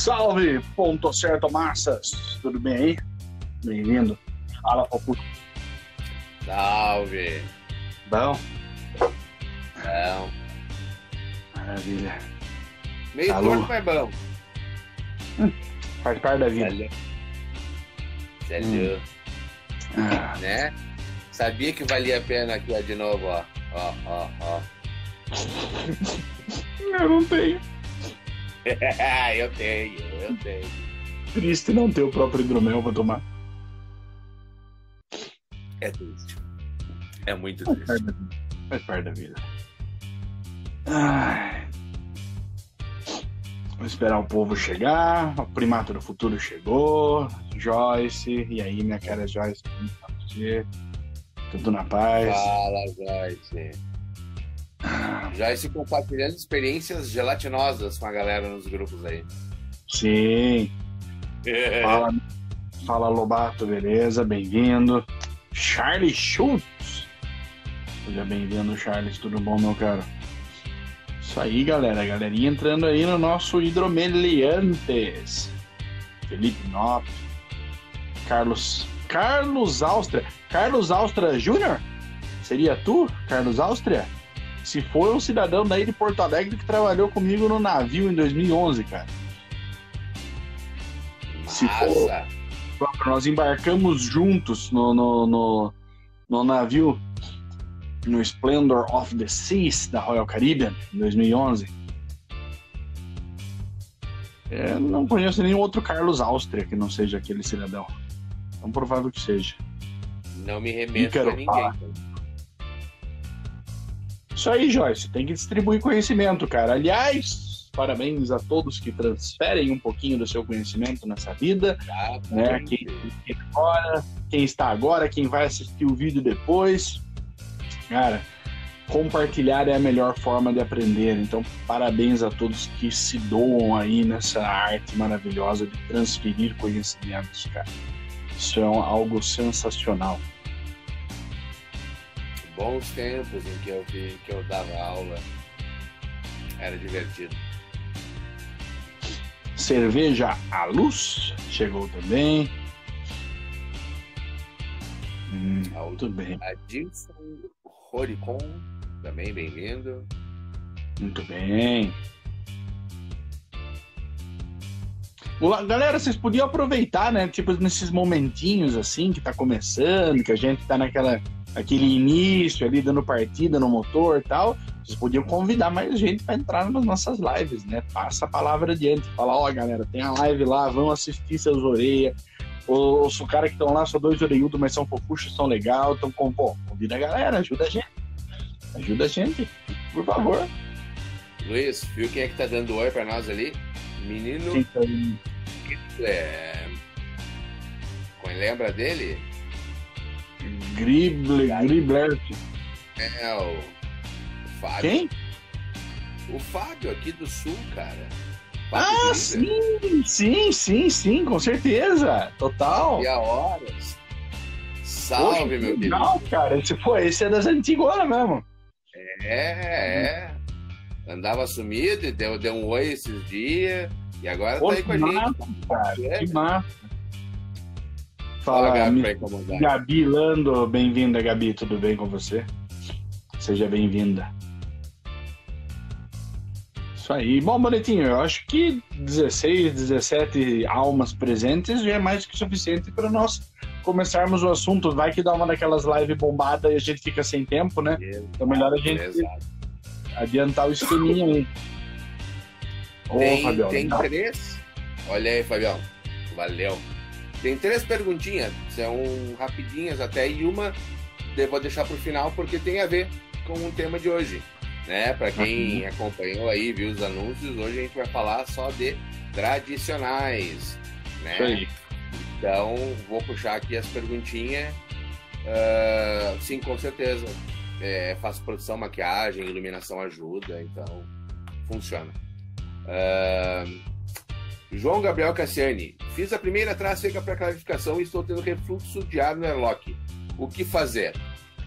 Salve, ponto certo, massas. Tudo bem aí? Bem-vindo. Fala, papu. Salve. Bom? Bom. Maravilha. Meio Alô? torto, mas bom. Faz parte da vida. Sério. Ah, Né? Sabia que valia a pena aqui, ó, de novo, ó. Ó. eu não tenho. Eu tenho. Triste não ter o próprio hidromel pra tomar. É triste. É muito Faz triste. parte da vida. Faz parte da vida. Ai. Vou esperar o povo chegar. O primato do futuro chegou. Joyce. E aí, minha cara Joyce? Como tá você? Tudo na paz? Fala, Joyce. Joyce compartilhando experiências gelatinosas com a galera nos grupos aí. Sim. Fala Lobato, beleza? Bem-vindo. Charles Schultz. Seja bem-vindo, Charles. Tudo bom, meu caro? Isso aí, galera. Galerinha entrando aí no nosso Hidromeliantes. Felipe Nop. Carlos Áustria. Carlos Áustria Júnior? Seria tu, Carlos Áustria? Se for um cidadão daí de Porto Alegre que trabalhou comigo no navio em 2011, cara. Se for, Massa. nós embarcamos juntos no navio, no Splendor of the Seas da Royal Caribbean, em 2011. Não conheço nenhum outro Carlos Áustria que não seja aquele cidadão. É provável que seja. Não me remeto Ícaro, pra ninguém. fala. Isso aí, Joyce. Tem que distribuir conhecimento, cara. Aliás, parabéns a todos que transferem um pouquinho do seu conhecimento nessa vida. Tá, Né? Quem está agora, quem vai assistir o vídeo depois. Cara, compartilhar é a melhor forma de aprender. Então, parabéns a todos que se doam aí nessa arte maravilhosa de transferir conhecimentos, cara. Isso é algo sensacional. Bons tempos em que eu dava aula. Era divertido. Cerveja à luz chegou também. Muito bem. Adilson Horicon, também bem-vindo. Muito bem. Galera, vocês podiam aproveitar, né? Tipo, nesses momentinhos assim, que tá começando, que a gente tá naquele início ali, dando partida no motor e tal. Vocês podiam convidar mais gente para entrar nas nossas lives, né? Passa a palavra adiante. Fala, ó, galera, tem a live lá, vão assistir seus orelhas. Os caras que estão lá são dois orelhudos, mas são fofuchos, são legal. Então, convida a galera, ajuda a gente. Ajuda a gente, por favor. Luiz, viu quem é que tá dando oi pra nós ali? Menino. Sim, Lembra dele? Gribler. É o Fábio. Quem? O Fábio aqui do Sul, cara. Ah, sim, com certeza. Total. E a horas. Salve, Poxa, meu que querido. legal, cara. Esse é das antigonas mesmo. Andava sumido e deu um oi esses dias. E agora Pô, tá aí com a que gente. massa, cara. É. Que massa. Fala, Fala, Gabi, pra incomodar. Gabi Lando. Bem-vinda, Gabi. Tudo bem com você? Seja bem-vinda. Isso aí. Bom, Bonetinho, eu acho que 16, 17 almas presentes já é mais que suficiente para nós começarmos o assunto. Vai que dá uma daquelas lives bombadas e a gente fica sem tempo, né? Então melhor a gente adiantar o esqueminha aí. Ô, Fabião. Tem 3. Olha aí, Fabião. Valeu. Tem 3 perguntinhas. São rapidinhas até. E uma eu vou deixar pro final porque tem a ver com o tema de hoje. Né? Para quem acompanhou aí, viu os anúncios, hoje a gente vai falar só de tradicionais, né? Isso aí. Então, vou puxar aqui as perguntinhas. Sim, com certeza. Faço produção, maquiagem, iluminação ajuda, então funciona. João Gabriel Cassiani. Fiz a primeira traseca para clarificação e estou tendo refluxo de ar no airlock. O que fazer?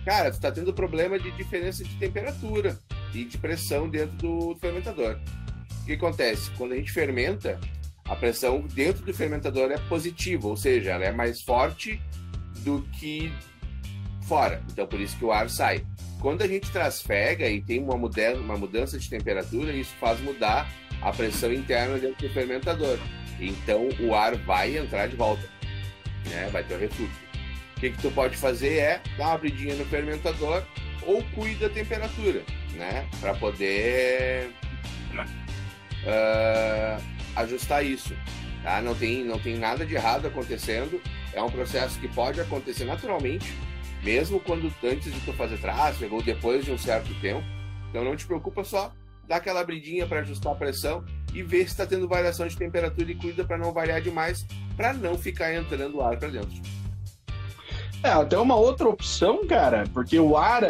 Cara, tu está tendo problema de diferença de temperatura e de pressão dentro do fermentador. O que acontece? Quando a gente fermenta, a pressão dentro do fermentador é positiva, ou seja, ela é mais forte do que fora. Então, por isso que o ar sai. Quando a gente trasfega e tem uma mudança de temperatura, isso faz mudar a pressão interna dentro do fermentador. Então, o ar vai entrar de volta, né? Vai ter o refluxo. O que tu pode fazer é dar uma abridinha no fermentador ou cuida da temperatura, né? Para poder ajustar isso, tá? Não tem nada de errado acontecendo. É um processo que pode acontecer naturalmente, mesmo quando antes de tu fazer tráfego ou depois de um certo tempo. Então não te preocupa, só dá aquela abridinha para ajustar a pressão e ver se está tendo variação de temperatura e cuida para não variar demais, para não ficar entrando ar para dentro. Até uma outra opção, cara, porque o ar,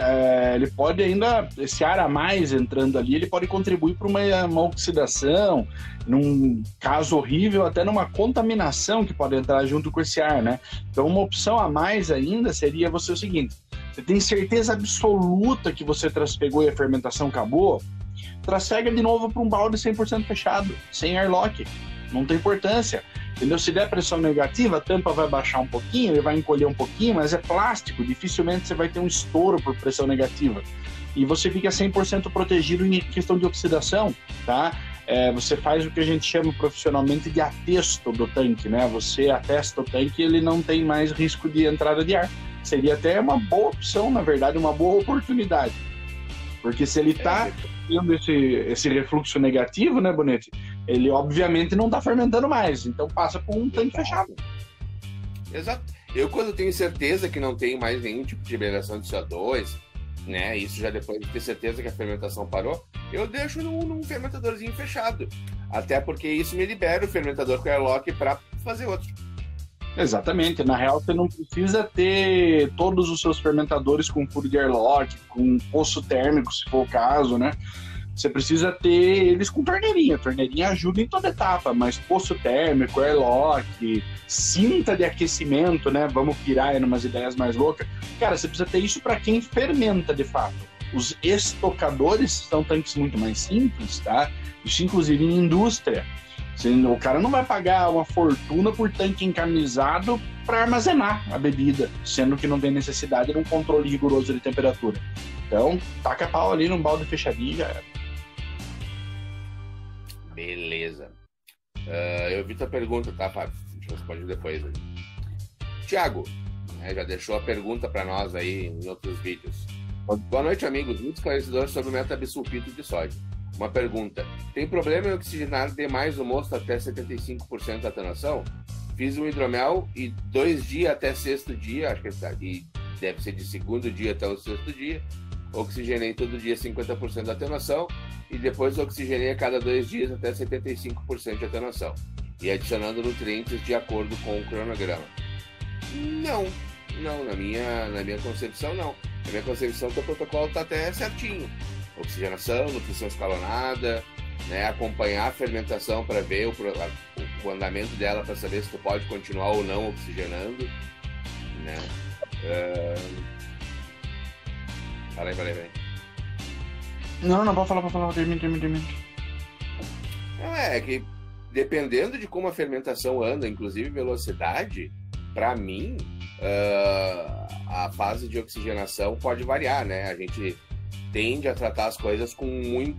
ele pode ainda, esse ar a mais entrando ali, ele pode contribuir para uma oxidação, num caso horrível, até numa contaminação que pode entrar junto com esse ar, né? Então, uma opção a mais ainda seria você o seguinte: você tem certeza absoluta que você trasfegou e a fermentação acabou? Trasfega de novo para um balde 100% fechado, sem airlock, não tem importância. Entendeu? Se der pressão negativa, a tampa vai baixar um pouquinho, ele vai encolher um pouquinho, mas é plástico, dificilmente você vai ter um estouro por pressão negativa. E você fica 100% protegido em questão de oxidação, tá? Você faz o que a gente chama profissionalmente de atesto do tanque, né? Você atesta o tanque e ele não tem mais risco de entrada de ar. Seria até uma boa opção, na verdade, uma boa oportunidade. Porque se ele está tendo esse refluxo negativo, né, Bonetti? Ele obviamente não está fermentando mais, então passa por um tanque fechado. Exato. Eu, quando tenho certeza que não tem mais nenhum tipo de liberação de CO2, né, isso já depois de ter certeza que a fermentação parou, eu deixo num fermentadorzinho fechado. Até porque isso me libera o fermentador com airlock para fazer outro. Exatamente. Na real, você não precisa ter todos os seus fermentadores com furo de airlock, com poço térmico, se for o caso, né? Você precisa ter eles com torneirinha. A torneirinha ajuda em toda etapa, mas poço térmico, airlock, cinta de aquecimento, né? Vamos pirar aí numas ideias mais loucas. Cara, você precisa ter isso para quem fermenta, de fato. Os estocadores são tanques muito mais simples, tá? Isso, inclusive, em indústria. O cara não vai pagar uma fortuna por tanque encarnizado para armazenar a bebida, sendo que não tem necessidade de um controle rigoroso de temperatura. Então, taca pau ali num balde fechadinho e já era. Beleza. Eu vi tua pergunta, tá, Fábio? A gente responde depois. Né? Tiago, já deixou a pergunta para nós aí em outros vídeos. Boa noite, amigos. Muito esclarecedor sobre o metabisulfito de sódio. Uma pergunta: tem problema em oxigenar demais o mosto até 75% da atenuação? Fiz um hidromel e 2 dias até 6º dia, acho que e deve ser de 2º dia até o 6º dia. Oxigenei todo dia 50% da atenuação e depois oxigenei a cada 2 dias até 75% de atenuação. E adicionando nutrientes de acordo com o cronograma. Não, na minha concepção não. Na minha concepção, o protocolo está até certinho. Oxigenação, nutrição escalonada, né? Acompanhar a fermentação para ver o andamento dela, para saber se tu pode continuar ou não oxigenando, né? Fala aí. Não, pode falar, termina. É que dependendo de como a fermentação anda, inclusive velocidade, para mim, a fase de oxigenação pode variar, né? A gente tende a tratar as coisas com um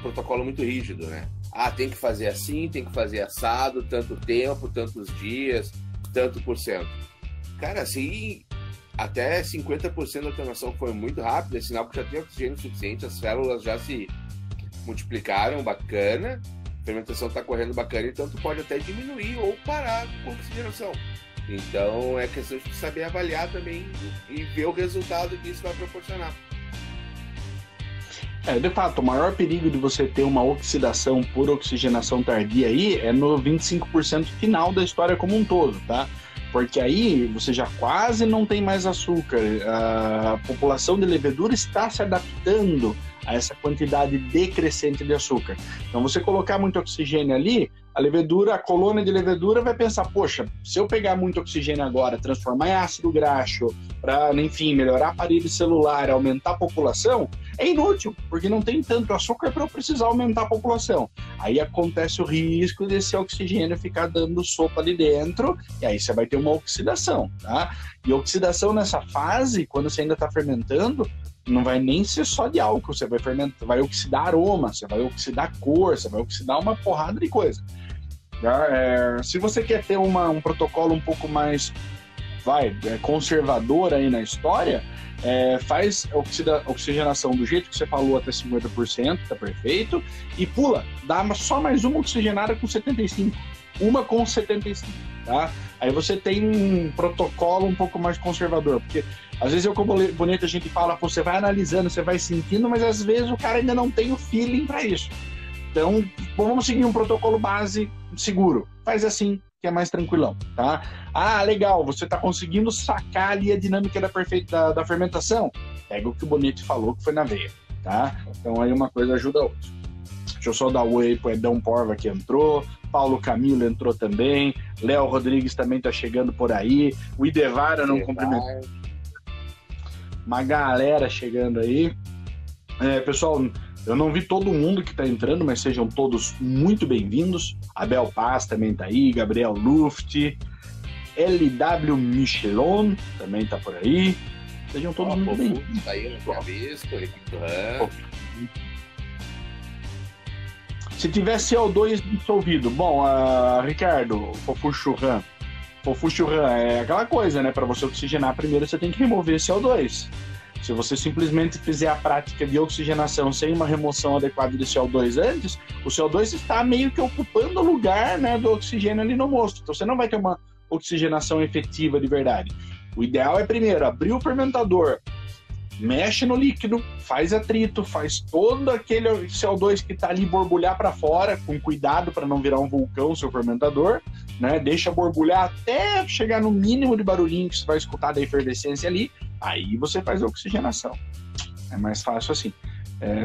protocolo muito rígido, né? Tem que fazer assim, tem que fazer assado, tanto tempo, tantos dias, tanto por cento. Cara, se até 50% da atenuação foi muito rápido, é sinal que já tem oxigênio suficiente, as células já se multiplicaram, bacana, a fermentação está correndo bacana, então tu pode até diminuir ou parar com a oxigenação. Então é questão de saber avaliar também e ver o resultado que isso vai proporcionar. De fato, o maior perigo de você ter uma oxidação por oxigenação tardia aí é no 25% final da história como um todo, tá? Porque aí você já quase não tem mais açúcar, a população de levedura está se adaptando a essa quantidade decrescente de açúcar. Então, você colocar muito oxigênio ali, A levedura, a colônia de levedura vai pensar, poxa, se eu pegar muito oxigênio agora, transformar em ácido graxo, para, enfim, melhorar a parede celular, aumentar a população, é inútil, porque não tem tanto açúcar para eu precisar aumentar a população. Aí acontece o risco desse oxigênio ficar dando sopa ali dentro, e aí você vai ter uma oxidação, tá? E oxidação nessa fase, quando você ainda está fermentando, não vai nem ser só de álcool, você vai fermentar, vai oxidar aroma, você vai oxidar cor, você vai oxidar uma porrada de coisa. Se você quer ter um protocolo um pouco mais conservador aí na história, faz oxigenação do jeito que você falou até 50%, tá perfeito, e pula, dá só mais uma oxigenada com 75%, uma com 75%, tá? Aí você tem um protocolo um pouco mais conservador, porque às vezes como bonito a gente fala, você vai analisando, você vai sentindo, mas às vezes o cara ainda não tem o feeling para isso. Então, vamos seguir um protocolo base seguro. Faz assim, que é mais tranquilão, tá? Ah, legal, você tá conseguindo sacar ali a dinâmica da fermentação? Pega o que o Bonetti falou, que foi na veia, tá? Então aí uma coisa ajuda a outra. Deixa eu só dar oi pro Edão Porva que entrou, Paulo Camilo entrou também, Léo Rodrigues também tá chegando por aí, o Idevara não cumprimentou. Uma galera chegando aí. Pessoal, eu não vi todo mundo que está entrando, mas sejam todos muito bem-vindos. Abel Paz também está aí, Gabriel Luft, LW Michelon também está por aí. Sejam todos muito bem-vindos. Está aí, não tinha visto, equipe do RAM. Se tiver CO2 dissolvido, bom, Ricardo, Fofu Churran é aquela coisa, né? Para você oxigenar primeiro, você tem que remover CO2. Se você simplesmente fizer a prática de oxigenação sem uma remoção adequada de CO2 antes, o CO2 está meio que ocupando o lugar, né, do oxigênio ali no mosto. Então você não vai ter uma oxigenação efetiva de verdade. O ideal é primeiro abrir o fermentador, mexe no líquido, faz atrito, faz todo aquele CO2 que está ali borbulhar para fora, com cuidado para não virar um vulcão seu fermentador, né? Deixa borbulhar até chegar no mínimo de barulhinho que você vai escutar da efervescência ali, aí você faz a oxigenação. É mais fácil assim.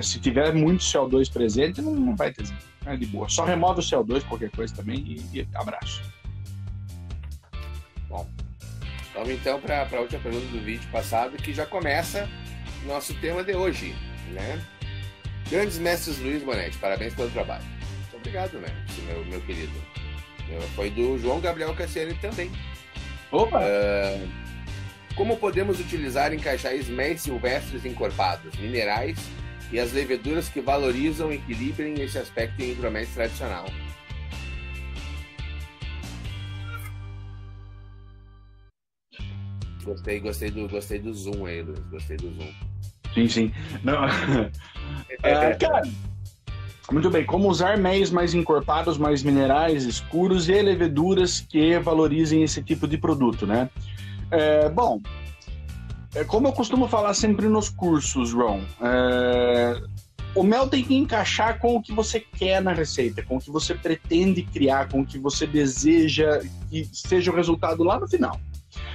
Se tiver muito CO2 presente, não vai ter, é de boa. Só remove o CO2, qualquer coisa também, e abraço. Bom, vamos então para a última pergunta do vídeo passado, que já começa nosso tema de hoje, né? Grandes mestres Luiz Bonetti, parabéns pelo trabalho. Muito obrigado, né, meu querido. Foi do João Gabriel Cassiani também. Opa! Como podemos utilizar e encaixar esméis silvestres encorpados, minerais e as leveduras que valorizam e equilibrem esse aspecto em hidromel tradicional? Gostei do zoom aí, Luiz. Gostei do zoom. Sim. Não. Cara, muito bem. Como usar méis mais encorpados, mais minerais escuros e leveduras que valorizem esse tipo de produto, né? Bom, como eu costumo falar sempre nos cursos, Ron, o mel tem que encaixar com o que você quer na receita, com o que você pretende criar, com o que você deseja que seja o resultado lá no final.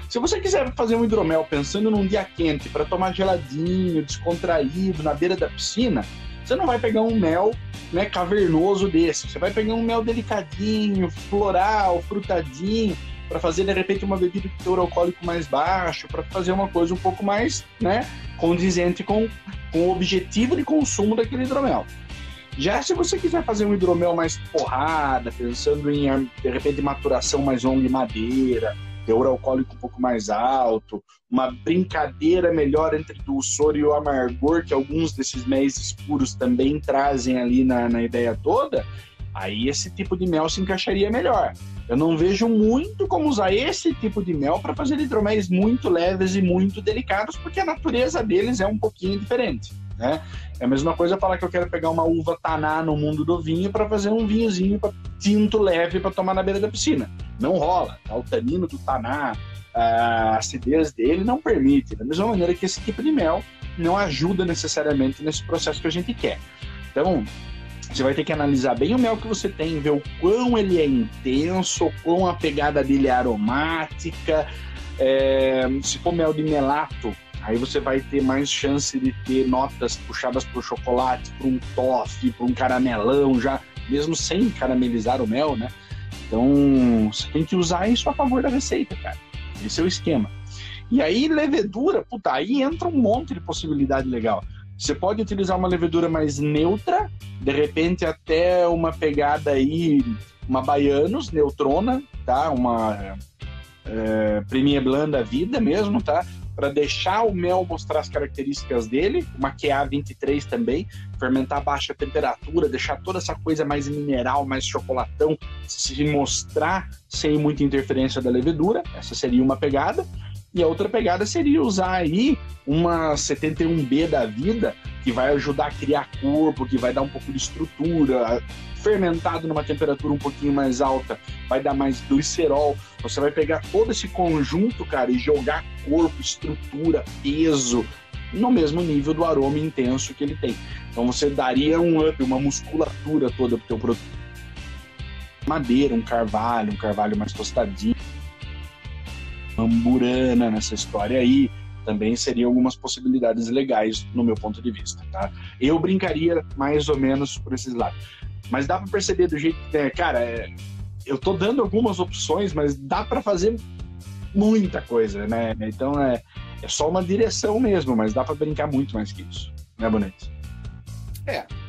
Se você quiser fazer um hidromel pensando num dia quente, para tomar geladinho, descontraído, na beira da piscina, você não vai pegar um mel, né, cavernoso desse. Você vai pegar um mel delicadinho, floral, frutadinho, para fazer, de repente, uma bebida com teor alcoólico mais baixo, para fazer uma coisa um pouco mais, né, condizente com o objetivo de consumo daquele hidromel. Já se você quiser fazer um hidromel mais porrada, pensando em, de repente, maturação mais longa em madeira, teor alcoólico um pouco mais alto, uma brincadeira melhor entre o dulçor e o amargor, que alguns desses méis escuros também trazem ali na ideia toda, aí esse tipo de mel se encaixaria melhor. Eu não vejo muito como usar esse tipo de mel para fazer hidroméis muito leves e muito delicados, porque a natureza deles é um pouquinho diferente, né? É a mesma coisa falar que eu quero pegar uma uva taná no mundo do vinho para fazer um vinhozinho tinto leve para tomar na beira da piscina. Não rola, tá? O tanino do taná, a acidez dele não permite. Da mesma maneira que esse tipo de mel não ajuda necessariamente nesse processo que a gente quer. Então, você vai ter que analisar bem o mel que você tem, ver o quão ele é intenso, o quão a pegada dele é aromática. Se for mel de melato, aí você vai ter mais chance de ter notas puxadas para o chocolate, para um toffee, para um caramelão, já mesmo sem caramelizar o mel, né? Então, você tem que usar isso a favor da receita, cara. Esse é o esquema. E aí, levedura, puta, aí entra um monte de possibilidade legal. Você pode utilizar uma levedura mais neutra, de repente até uma pegada aí, uma Baianos, neutrona, tá? Uma Premier Blanc da vida mesmo, tá? Para deixar o mel mostrar as características dele, uma QA23 também, fermentar a baixa temperatura, deixar toda essa coisa mais mineral, mais chocolatão, se mostrar sem muita interferência da levedura. Essa seria uma pegada. E a outra pegada seria usar aí uma 71B da vida, que vai ajudar a criar corpo, que vai dar um pouco de estrutura, fermentado numa temperatura um pouquinho mais alta, vai dar mais glicerol. Você vai pegar todo esse conjunto, cara, e jogar corpo, estrutura, peso, no mesmo nível do aroma intenso que ele tem. Então você daria um up, uma musculatura toda pro teu produto. Madeira, um carvalho mais tostadinho, amburana nessa história aí, também seriam algumas possibilidades legais no meu ponto de vista, tá? Eu brincaria mais ou menos por esses lados. Mas dá para perceber do jeito que, cara, eu tô dando algumas opções, mas dá para fazer muita coisa, né? Então é só uma direção mesmo, mas dá para brincar muito mais que isso, né, Bonetti?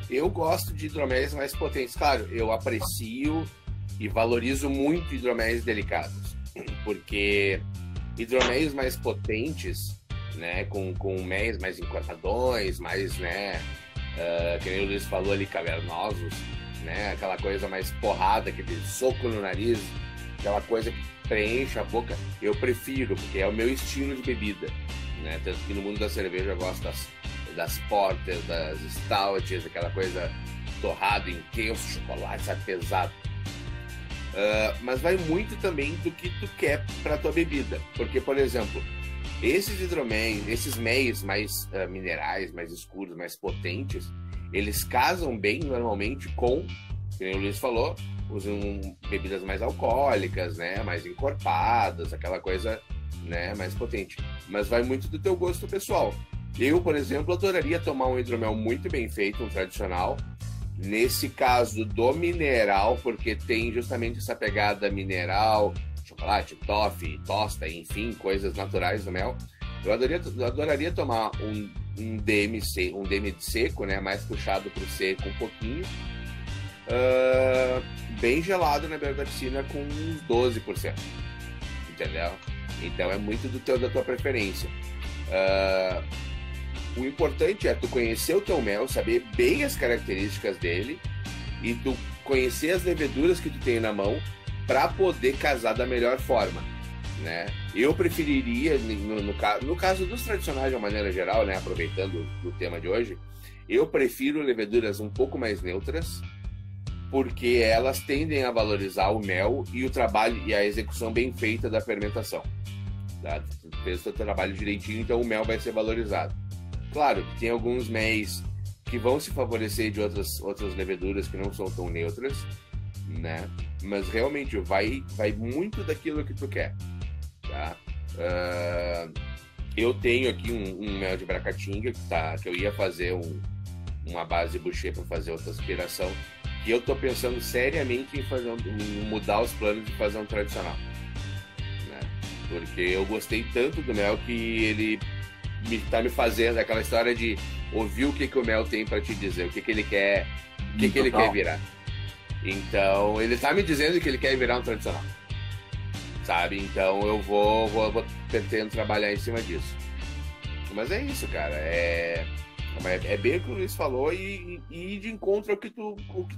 Eu gosto de hidroméis mais potentes. Claro, eu aprecio e valorizo muito hidroméis delicados, porque hidroméis mais potentes, né, com méis mais encorpadões, mais, né, que nem o Luiz falou ali, cavernosos, né, aquela coisa mais porrada, aquele soco no nariz, aquela coisa que preenche a boca, eu prefiro, porque é o meu estilo de bebida, né, tanto que no mundo da cerveja eu gosto das porters, das stouts, aquela coisa torrada, intenso, chocolate, sabe, pesado. Mas vai muito também do que tu quer para tua bebida, porque, por exemplo, esses hidroméis, esses méis mais minerais, mais escuros, mais potentes, eles casam bem normalmente com, como o Luiz falou, usam bebidas mais alcoólicas, né, mais encorpadas, aquela coisa, né, mais potente. Mas vai muito do teu gosto pessoal. Eu, por exemplo, adoraria tomar um hidromel muito bem feito, um tradicional. Nesse caso do mineral, porque tem justamente essa pegada mineral, chocolate, toffee, tosta, enfim, coisas naturais do mel. Eu adoraria tomar um DMC, um DM de seco, né, mais puxado para o seco um pouquinho, bem gelado na beira da piscina com uns 12%, entendeu? Então é muito da tua preferência. O importante é tu conhecer o teu mel, saber bem as características dele e tu conhecer as leveduras que tu tem na mão para poder casar da melhor forma, né? Eu preferiria, no caso dos tradicionais de uma maneira geral, né, aproveitando o tema de hoje, eu prefiro leveduras um pouco mais neutras, porque elas tendem a valorizar o mel e o trabalho e a execução bem feita da fermentação. Tá? Tu fez o teu trabalho direitinho, então o mel vai ser valorizado. Claro que tem alguns méis que vão se favorecer de outras leveduras que não são tão neutras, né? Mas realmente vai muito daquilo que tu quer, tá? Eu tenho aqui um mel de Bracatinga que eu ia fazer uma base boucher para fazer outra aspiração, e eu tô pensando seriamente em mudar os planos de fazer um tradicional, né? Porque eu gostei tanto do mel que ele tá me fazendo aquela história de ouvir o que o mel tem para te dizer, o que ele quer, o que ele quer virar. Então, ele tá me dizendo que ele quer virar um tradicional, sabe? Então eu vou tentando trabalhar em cima disso. Mas é isso, cara. É bem o que o Luiz falou e de encontro ao que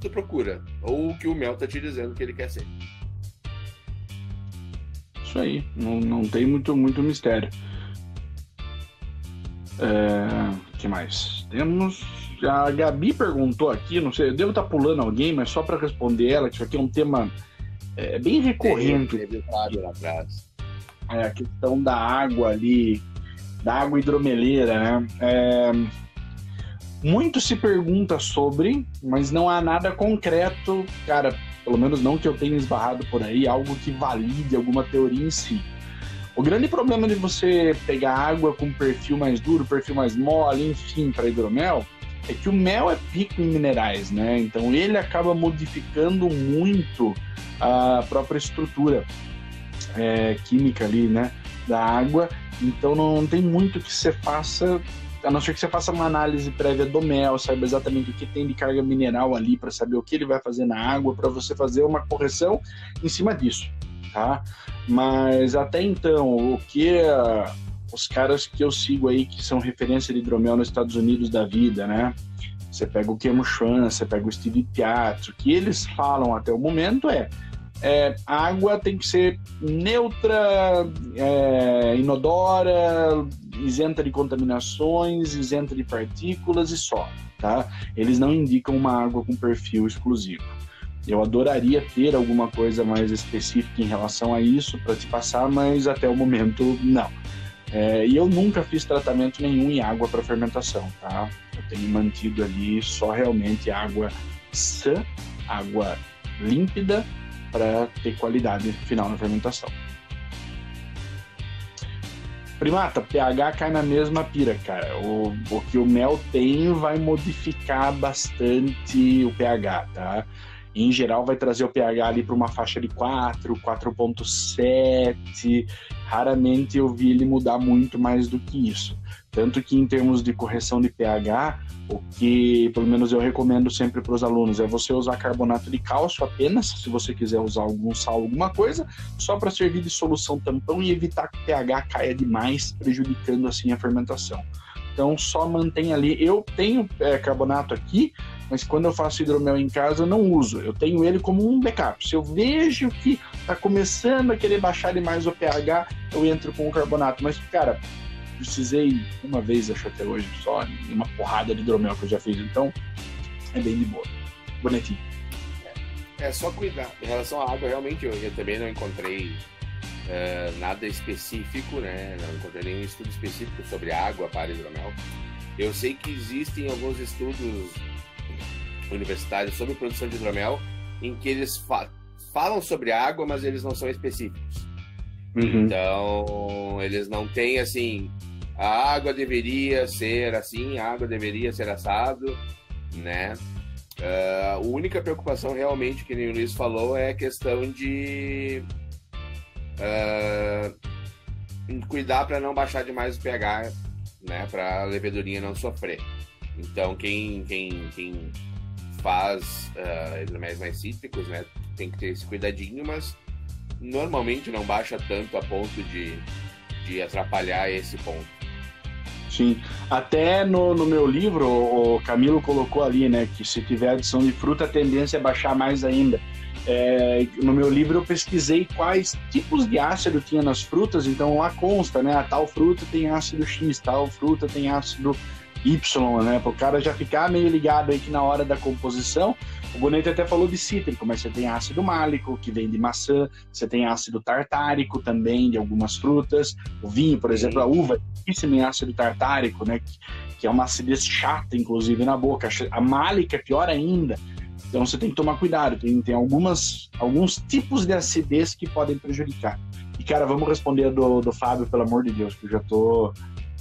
tu procura, ou o que o mel tá te dizendo que ele quer ser. Isso aí, não tem muito mistério. Que mais? Temos. A Gabi perguntou aqui, não sei, eu devo estar pulando alguém, mas só para responder ela, que isso aqui é um tema bem recorrente. Lá atrás. A questão da água ali, da água hidromeleira, né? Muito se pergunta sobre, mas não há nada concreto, cara, pelo menos não que eu tenha esbarrado por aí, algo que valide alguma teoria em si. O grande problema de você pegar água com perfil mais duro, perfil mais mole, enfim, para hidromel, é que o mel é rico em minerais, né? Então ele acaba modificando muito a própria estrutura química ali, né, da água. Então não tem muito que você faça, a não ser que você faça uma análise prévia do mel, saiba exatamente o que tem de carga mineral ali para saber o que ele vai fazer na água, para você fazer uma correção em cima disso, tá? Mas até então, o que os caras que eu sigo aí, que são referência de hidromel nos Estados Unidos da vida, né? Você pega o Kemo Schwan, você pega o Steve Piazza, o que eles falam até o momento a água tem que ser neutra, inodora, isenta de contaminações, isenta de partículas e só, tá? Eles não indicam uma água com perfil exclusivo. Eu adoraria ter alguma coisa mais específica em relação a isso para te passar, mas até o momento não. E eu nunca fiz tratamento nenhum em água para fermentação, tá? Eu tenho mantido ali só realmente água sã, água límpida, para ter qualidade final na fermentação. Primata, pH cai na mesma pira, cara. O que o mel tem vai modificar bastante o pH, tá? Em geral vai trazer o pH ali para uma faixa de 4, 4.7. Raramente eu vi ele mudar muito mais do que isso. Tanto que em termos de correção de pH, o que pelo menos eu recomendo sempre para os alunos é você usar carbonato de cálcio apenas, se você quiser usar algum sal, alguma coisa, só para servir de solução tampão e evitar que o pH caia demais, prejudicando assim a fermentação. Então só mantém ali. Eu tenho carbonato aqui, mas quando eu faço hidromel em casa eu não uso. Eu tenho ele como um backup. Se eu vejo que está começando a querer baixar demais o pH, eu entro com o carbonato. Mas, cara, precisei uma vez, acho até hoje, só em uma porrada de hidromel que eu já fiz. Então, é bem de boa. Bonitinho. É só cuidar. Em relação à água, realmente, eu também não encontrei nada específico, né? Não encontrei nenhum estudo específico sobre água para hidromel. Eu sei que existem alguns estudos universitários sobre produção de hidromel em que eles falam sobre água, mas eles não são específicos. Uhum. Então, eles não têm assim, a água deveria ser assim, a água deveria ser assado, né? A única preocupação realmente, que nem o Luiz falou, é a questão de cuidar para não baixar demais o pH, né? Para a levedurinha não sofrer. Então, quem faz hidroméis mais cítricos, né? Tem que ter esse cuidadinho, mas normalmente não baixa tanto a ponto de atrapalhar esse ponto. Sim, até no meu livro o Camilo colocou ali, né, que se tiver adição de fruta a tendência é baixar mais ainda. No meu livro eu pesquisei quais tipos de ácido tinha nas frutas, então lá consta, né, a tal fruta tem ácido X, tal fruta tem ácido Y, né, para o cara já ficar meio ligado aí que na hora da composição. O Bonetti até falou de cítrico, mas você tem ácido málico, que vem de maçã, você tem ácido tartárico também de algumas frutas. O vinho, por exemplo, a uva é riquíssima em ácido tartárico, né, que é uma acidez chata, inclusive, na boca. A málica é pior ainda. Então você tem que tomar cuidado, tem alguns tipos de acidez que podem prejudicar. E, cara, vamos responder do Fábio, pelo amor de Deus, que eu já tô,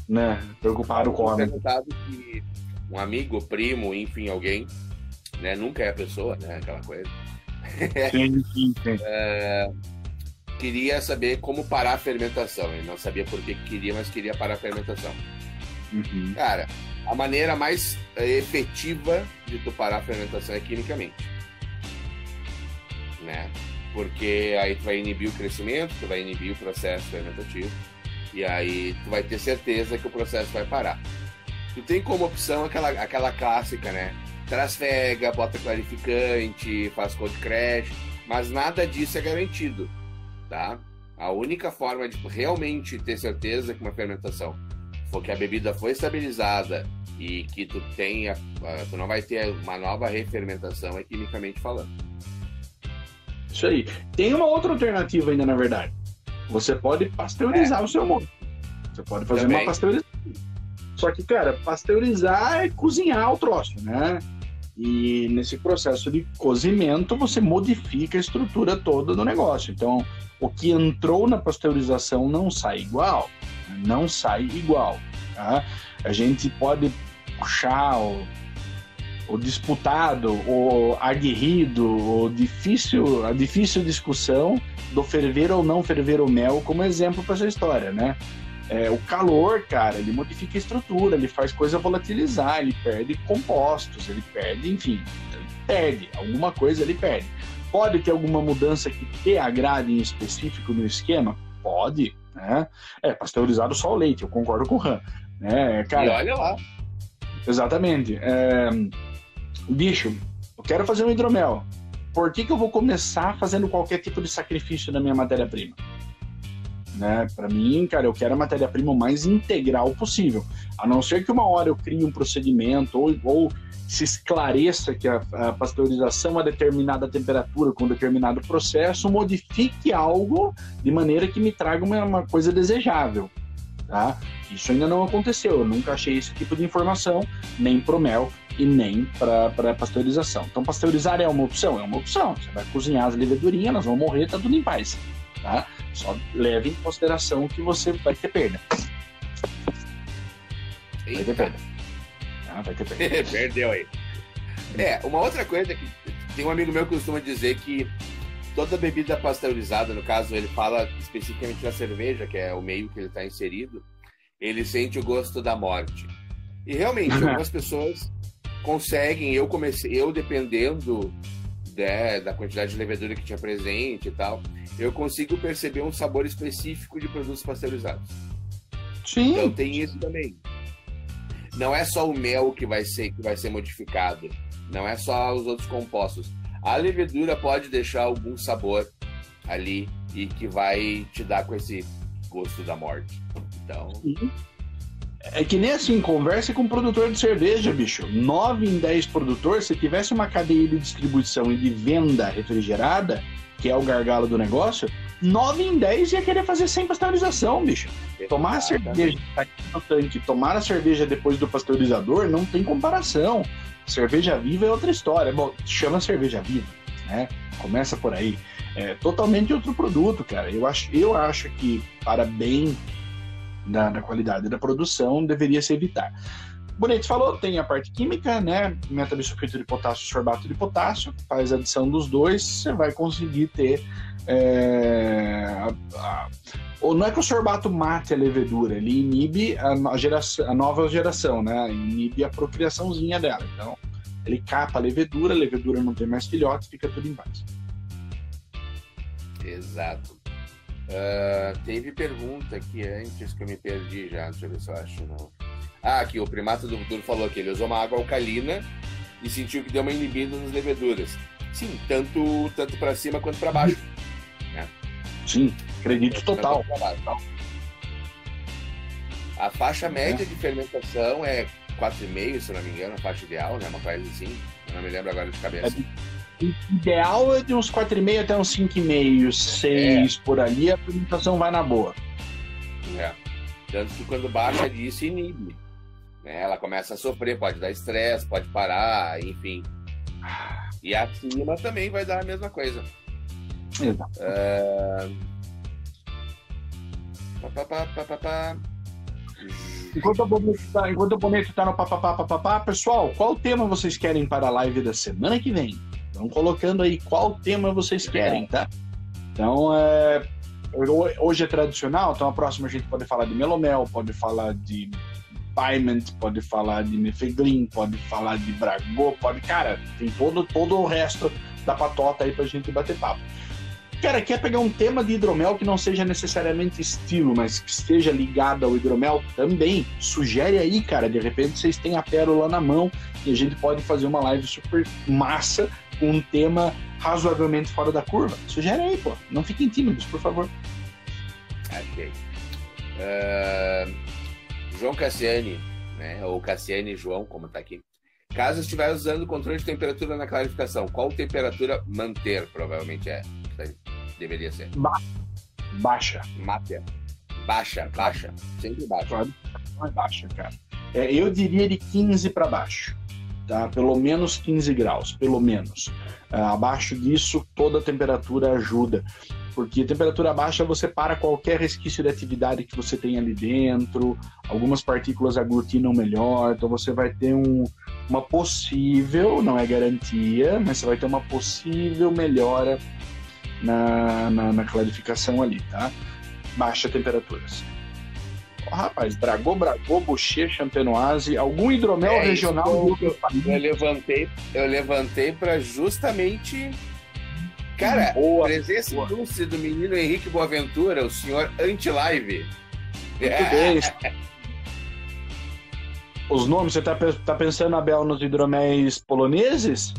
né, preocupado com o homem. Que um amigo, primo, enfim, alguém, né, nunca é a pessoa, né, aquela coisa. Sim. Queria saber como parar a fermentação. Ele não sabia por que queria, mas queria parar a fermentação. Uhum. Cara, a maneira mais efetiva de tu parar a fermentação é quimicamente, né? Porque aí tu vai inibir o crescimento, tu vai inibir o processo fermentativo, e aí tu vai ter certeza que o processo vai parar. Tu tem como opção aquela clássica, né? Trasfega, bota clarificante, faz cold crash, mas nada disso é garantido, tá? A única forma de realmente ter certeza que uma fermentação for que a bebida foi estabilizada e que tu não vai ter uma nova refermentação é quimicamente falando. Isso aí. Tem uma outra alternativa ainda, na verdade. Você pode pasteurizar o seu molho. Você pode fazer uma pasteurização. Só que, cara, pasteurizar é cozinhar o troço, né? E nesse processo de cozimento, você modifica a estrutura toda do negócio. Então, o que entrou na pasteurização não sai igual. Não sai igual, tá? A gente pode puxar o disputado, o aguerrido, a difícil discussão do ferver ou não ferver o mel como exemplo para essa história, né? O calor, cara, ele modifica a estrutura, ele faz coisa volatilizar, ele perde compostos, ele perde, enfim, ele perde, alguma coisa ele perde. Pode ter alguma mudança que te agrade em específico no esquema? Pode, né? Pasteurizado só o leite, eu concordo com o Han, né? Cara, e olha lá. Exatamente. Bicho, eu quero fazer um hidromel. Por que eu vou começar fazendo qualquer tipo de sacrifício na minha matéria-prima? Né? Para mim, cara, eu quero a matéria-prima o mais integral possível. A não ser que uma hora eu crie um procedimento ou se esclareça que a pasteurização a determinada temperatura com determinado processo modifique algo de maneira que me traga uma coisa desejável. Tá? Isso ainda não aconteceu. Eu nunca achei esse tipo de informação, nem pro mel e nem para pasteurização. Então, pasteurizar é uma opção? É uma opção. Você vai cozinhar as levedurinhas, elas vão morrer, tá tudo em paz. Tá? Só leve em consideração que você vai ter perda. Vai ter perda. Vai ter perda. Perdeu aí. Uma outra coisa que tem um amigo meu que costuma dizer que toda bebida pasteurizada, no caso, ele fala especificamente da cerveja, que é o meio que ele está inserido, ele sente o gosto da morte. E realmente, algumas pessoas conseguem, eu dependendo da quantidade de levedura que tinha presente e tal, eu consigo perceber um sabor específico de produtos pasteurizados. Sim. Então tem isso também. Não é só o mel que vai ser modificado, não é só os outros compostos. A levedura pode deixar algum sabor ali e que vai te dar com esse gosto da morte. Então... É que nem assim, converse com um produtor de cerveja, bicho. 9 em 10 produtores, se tivesse uma cadeia de distribuição e de venda refrigerada, que é o gargalo do negócio, 9 em 10 ia querer fazer sem pasteurização, bicho. Tomar a cerveja no tanque, tomar a cerveja depois do pasteurizador, não tem comparação. Cerveja viva é outra história. Bom, chama cerveja viva, né? Começa por aí. É totalmente outro produto, cara. Eu acho que, para bem da qualidade da produção, deveria se evitar. Bonito falou, tem a parte química, né? Metabisulfito de potássio, sorbato de potássio, faz a adição dos dois, você vai conseguir ter... Ou não é que o sorbato mate a levedura, ele inibe a nova geração, né? Inibe a procriaçãozinha dela. Então, ele capa a levedura não tem mais filhotes, fica tudo em paz. Exato. Teve pergunta aqui antes que eu me perdi já, deixa eu ver se eu acho. Não. Aqui o Primato do Futuro falou que ele usou uma água alcalina e sentiu que deu uma inibida nas leveduras. Sim, tanto para cima quanto para baixo. Né? Sim, acredito total. A faixa média de fermentação é 4,5, se não me engano, a faixa ideal, né? Uma coisa assim, eu não me lembro agora de cabeça. Ideal é de uns 4,5 até uns 5,5, 6 por ali, a fermentação vai na boa. Tanto que quando baixa disso, inibe. Né? Ela começa a sofrer, pode dar estresse, pode parar, enfim. E acima também vai dar a mesma coisa. Exato. Enquanto o Bonito tá no papapá, pessoal, qual tema vocês querem para a live da semana que vem? Estão colocando aí qual tema vocês querem, tá? Então, hoje é tradicional, então a próxima a gente pode falar de melomel, pode falar de Pyment, pode falar de Mefeglin, pode falar de Bragô, cara, tem todo o resto da patota aí pra gente bater papo. Cara, quer pegar um tema de hidromel que não seja necessariamente estilo, mas que esteja ligado ao hidromel também? Sugere aí, cara. De repente vocês têm a pérola na mão e a gente pode fazer uma live super massa com um tema razoavelmente fora da curva. Sugere aí, pô. Não fiquem tímidos, por favor. Ok. João Cassiani, né? Ou Cassiane João, como tá aqui. Caso estiver usando o controle de temperatura na clarificação, qual temperatura manter? Provavelmente deveria ser. Baixa. Baixa. Sempre baixa. Não é baixa, cara. Eu diria de 15 para baixo. Tá? Pelo menos 15 graus, pelo menos. Abaixo disso, toda a temperatura ajuda. Porque temperatura baixa você para qualquer resquício de atividade que você tem ali dentro, algumas partículas aglutinam melhor, então você vai ter uma possível, não é garantia, mas você vai ter uma possível melhora na clarificação ali, tá? Baixa temperaturas. Oh, rapaz, Bragô, Boucher, Champenoise, algum hidromel regional. Eu levantei para justamente... Cara, presença ilustre do menino Henrique Boaventura, o senhor Anti-Live. Muito bem. Os nomes, você tá pensando, Abel, nos hidroméis poloneses?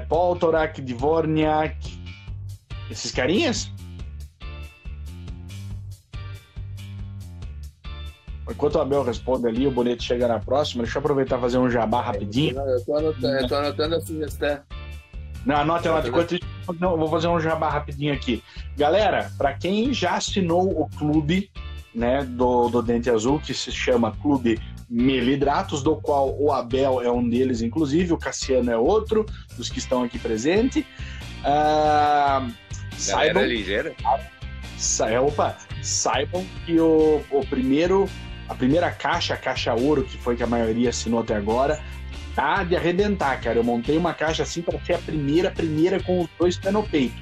Poltorak, Dvorniak, esses carinhas? Enquanto o Abel responde ali, o Bonete chega na próxima. Deixa eu aproveitar e fazer um jabá rapidinho. Eu tô anotando a sugestão. Não, anota. Enquanto isso, eu vou fazer um jabá rapidinho aqui. Galera, para quem já assinou o clube, né, do Dente Azul, que se chama Clube Melidratos, do qual o Abel é um deles, inclusive, o Cassiano é outro, dos que estão aqui presentes. Saibam que a primeira caixa, a caixa ouro, que foi que a maioria assinou até agora, tá de arrebentar, cara. Eu montei uma caixa assim para ser a primeira com os 2 pés no peito,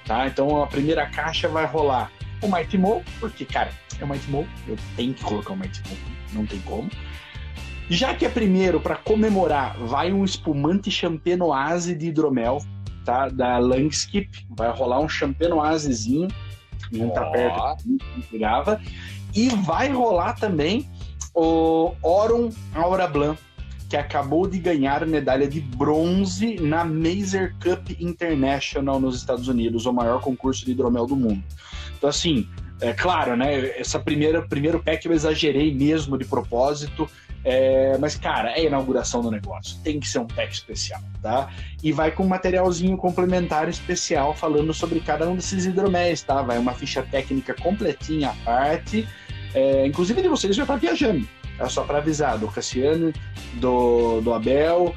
tá? Então a primeira caixa vai rolar o Mighty Mo, porque, cara, é o Mighty Mo, eu tenho que colocar o Mighty Mo, não tem como. Já que é primeiro, para comemorar, vai um espumante Champenoise de hidromel, tá? Da Langskip, vai rolar um Champenoisezinho, não tá perto, não pegava. E vai rolar também o Aurum Aura Blanc, que acabou de ganhar medalha de bronze na Mazer Cup International nos Estados Unidos, o maior concurso de hidromel do mundo. Então, assim, é claro, né? Essa primeiro pack eu exagerei mesmo de propósito, mas, cara, é a inauguração do negócio. Tem que ser um pack especial, tá? E vai com um materialzinho complementar especial falando sobre cada um desses hidroméis, tá? Vai uma ficha técnica completinha à parte. Inclusive, de vocês já tá viajando. É só para avisar, do Cassiano, do Abel,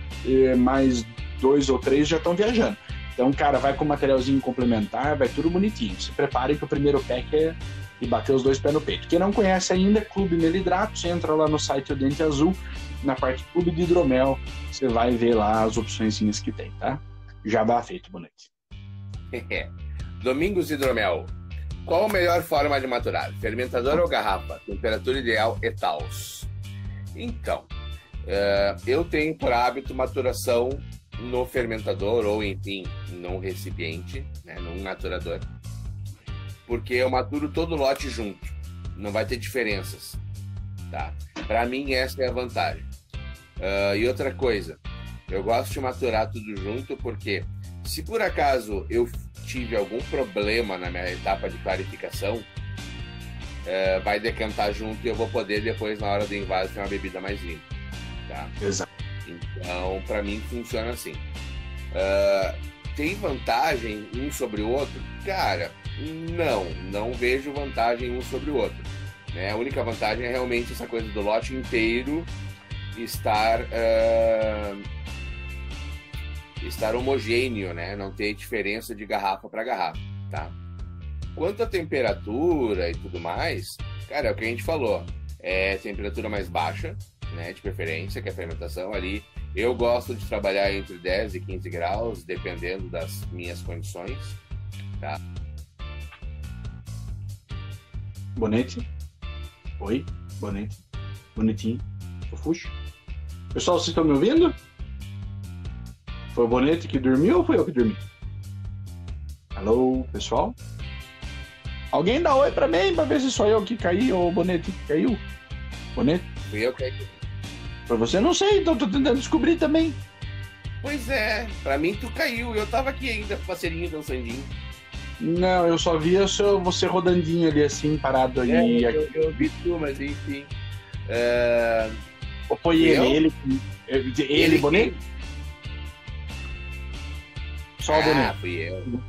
mais 2 ou 3 já estão viajando. Então, cara, vai com materialzinho complementar, vai tudo bonitinho. Se preparem que o primeiro pack é e bater os 2 pés no peito. Quem não conhece ainda, Clube Melidratos, entra lá no site do Dente Azul, na parte Clube de Hidromel, você vai ver lá as opçõezinhas que tem, tá? Jabá feito, Bonete. Domingos Hidromel. Qual a melhor forma de maturar? Fermentador ou garrafa? Temperatura ideal e tals. Então, eu tenho por hábito maturação no fermentador ou, enfim, num recipiente, né, num maturador, porque eu maturo todo o lote junto, não vai ter diferenças, tá? Para mim, essa é a vantagem. E outra coisa, eu gosto de maturar tudo junto porque se por acaso eu tive algum problema na minha etapa de clarificação, vai decantar junto e eu vou poder depois, na hora do invase, ter uma bebida mais limpa, tá? Exato. Então, para mim, funciona assim. Tem vantagem um sobre o outro? Cara, não vejo vantagem um sobre o outro, né? A única vantagem é realmente essa coisa do lote inteiro estar homogêneo, né? Não ter diferença de garrafa para garrafa, tá? Quanto à temperatura e tudo mais, cara, é o que a gente falou. É temperatura mais baixa, né? De preferência, que é a fermentação ali. Eu gosto de trabalhar entre 10 e 15 graus, dependendo das minhas condições, tá? Bonete? Oi? Bonete? Bonitinho? Fofuxo? Pessoal, vocês estão me ouvindo? Foi o Bonete que dormiu ou foi eu que dormi? Alô, pessoal? Alguém dá oi pra mim, pra ver se sou eu que caí ou o Bonete que caiu? Bonete? Fui eu que caí. Pra você não sei, então tô tentando descobrir também. Pois é, pra mim tu caiu, eu tava aqui ainda, parceirinho, dançandinho. Não, eu só via você rodandinho ali assim, parado aí. Eu vi tu, mas enfim. Foi ele, Bonete? Só o Bonete. Fui eu.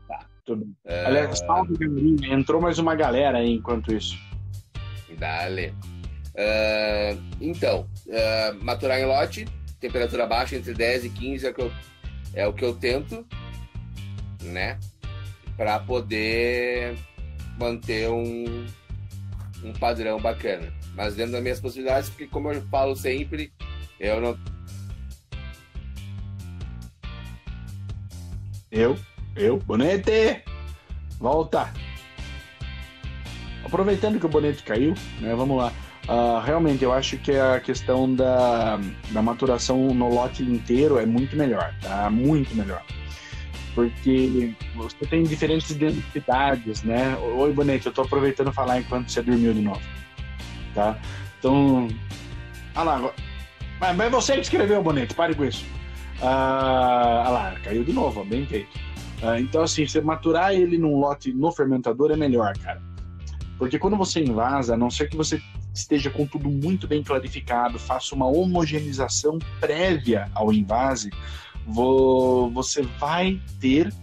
Tá, tudo bem. Aliás, salve, galerinha. Entrou mais uma galera aí enquanto isso. Dale. Então, maturar em lote, temperatura baixa entre 10 e 15 é o que eu tento, né? para poder manter um padrão bacana. Mas dentro das minhas possibilidades, porque como eu falo sempre, eu não... Bonete! Volta! Aproveitando que o Bonete caiu, né, vamos lá. Realmente, eu acho que a questão da maturação no lote inteiro é muito melhor, tá? Muito melhor. Porque você tem diferentes densidades, né? Oi, Bonete, eu tô aproveitando falar enquanto você dormiu de novo, tá? Então... lá, mas você que escreveu, Bonete, pare com isso. Lá, caiu de novo, bem feito. Então, assim, você maturar ele num lote no fermentador é melhor, cara. Porque quando você invasa, a não ser que você esteja com tudo muito bem clarificado, faça uma homogeneização prévia ao invase, você vai ter,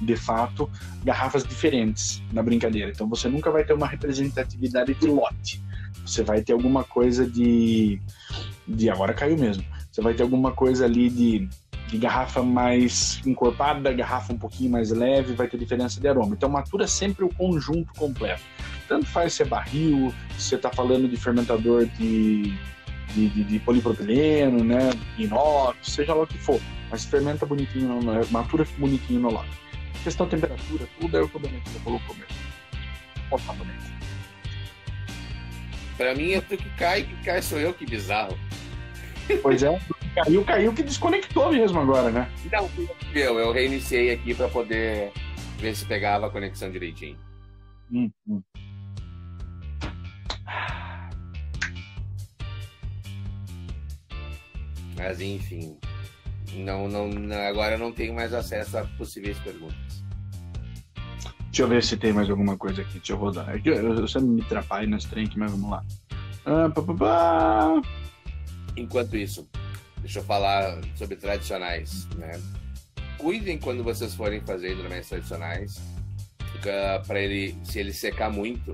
de fato, garrafas diferentes na brincadeira. Então, você nunca vai ter uma representatividade de lote. Você vai ter alguma coisa de agora caiu mesmo. Você vai ter alguma coisa ali de garrafa mais encorpada, garrafa um pouquinho mais leve, vai ter diferença de aroma. Então matura sempre o conjunto completo. Tanto faz se é barril, se você está falando de fermentador de polipropileno, né, inox, seja lá o que for. Mas fermenta bonitinho, matura bonitinho no lote. Questão de temperatura, tudo é o que o Bonete já colocou mesmo. Pode falar, Bonete. Pra mim é tu que cai sou eu, que bizarro. Pois é, caiu que desconectou mesmo agora, né? Não, eu reiniciei aqui pra poder ver se pegava a conexão direitinho. Mas enfim, agora eu não tenho mais acesso a possíveis perguntas. Deixa eu ver se tem mais alguma coisa aqui, deixa eu rodar. É que eu sempre me atrapalho nesse trem aqui, mas vamos lá. Enquanto isso, deixa eu falar sobre tradicionais, né? Cuidem quando vocês forem fazer hidroméis tradicionais, para se ele secar muito,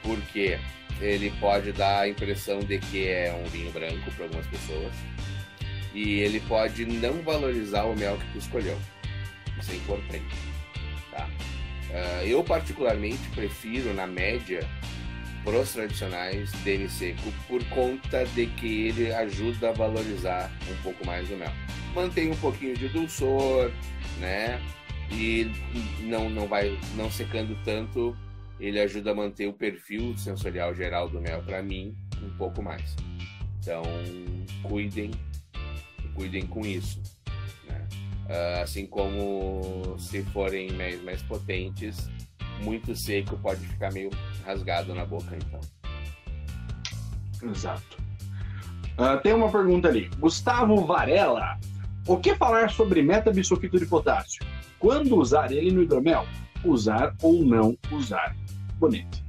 porque ele pode dar a impressão de que é um vinho branco para algumas pessoas e ele pode não valorizar o mel que tu escolheu. Isso é importante, tá? Eu particularmente prefiro, na média, para os tradicionais, dele seco, por conta de que ele ajuda a valorizar um pouco mais o mel. Mantém um pouquinho de dulçor, né? E não secando tanto, ele ajuda a manter o perfil sensorial geral do mel, para mim, um pouco mais. Então, cuidem com isso, né? Assim como se forem mais potentes, muito seco pode ficar meio rasgado na boca, então. Exato. Tem uma pergunta ali. Gustavo Varela. O que falar sobre metabisulfito de potássio? Quando usar ele no hidromel? Usar ou não usar? Bonete.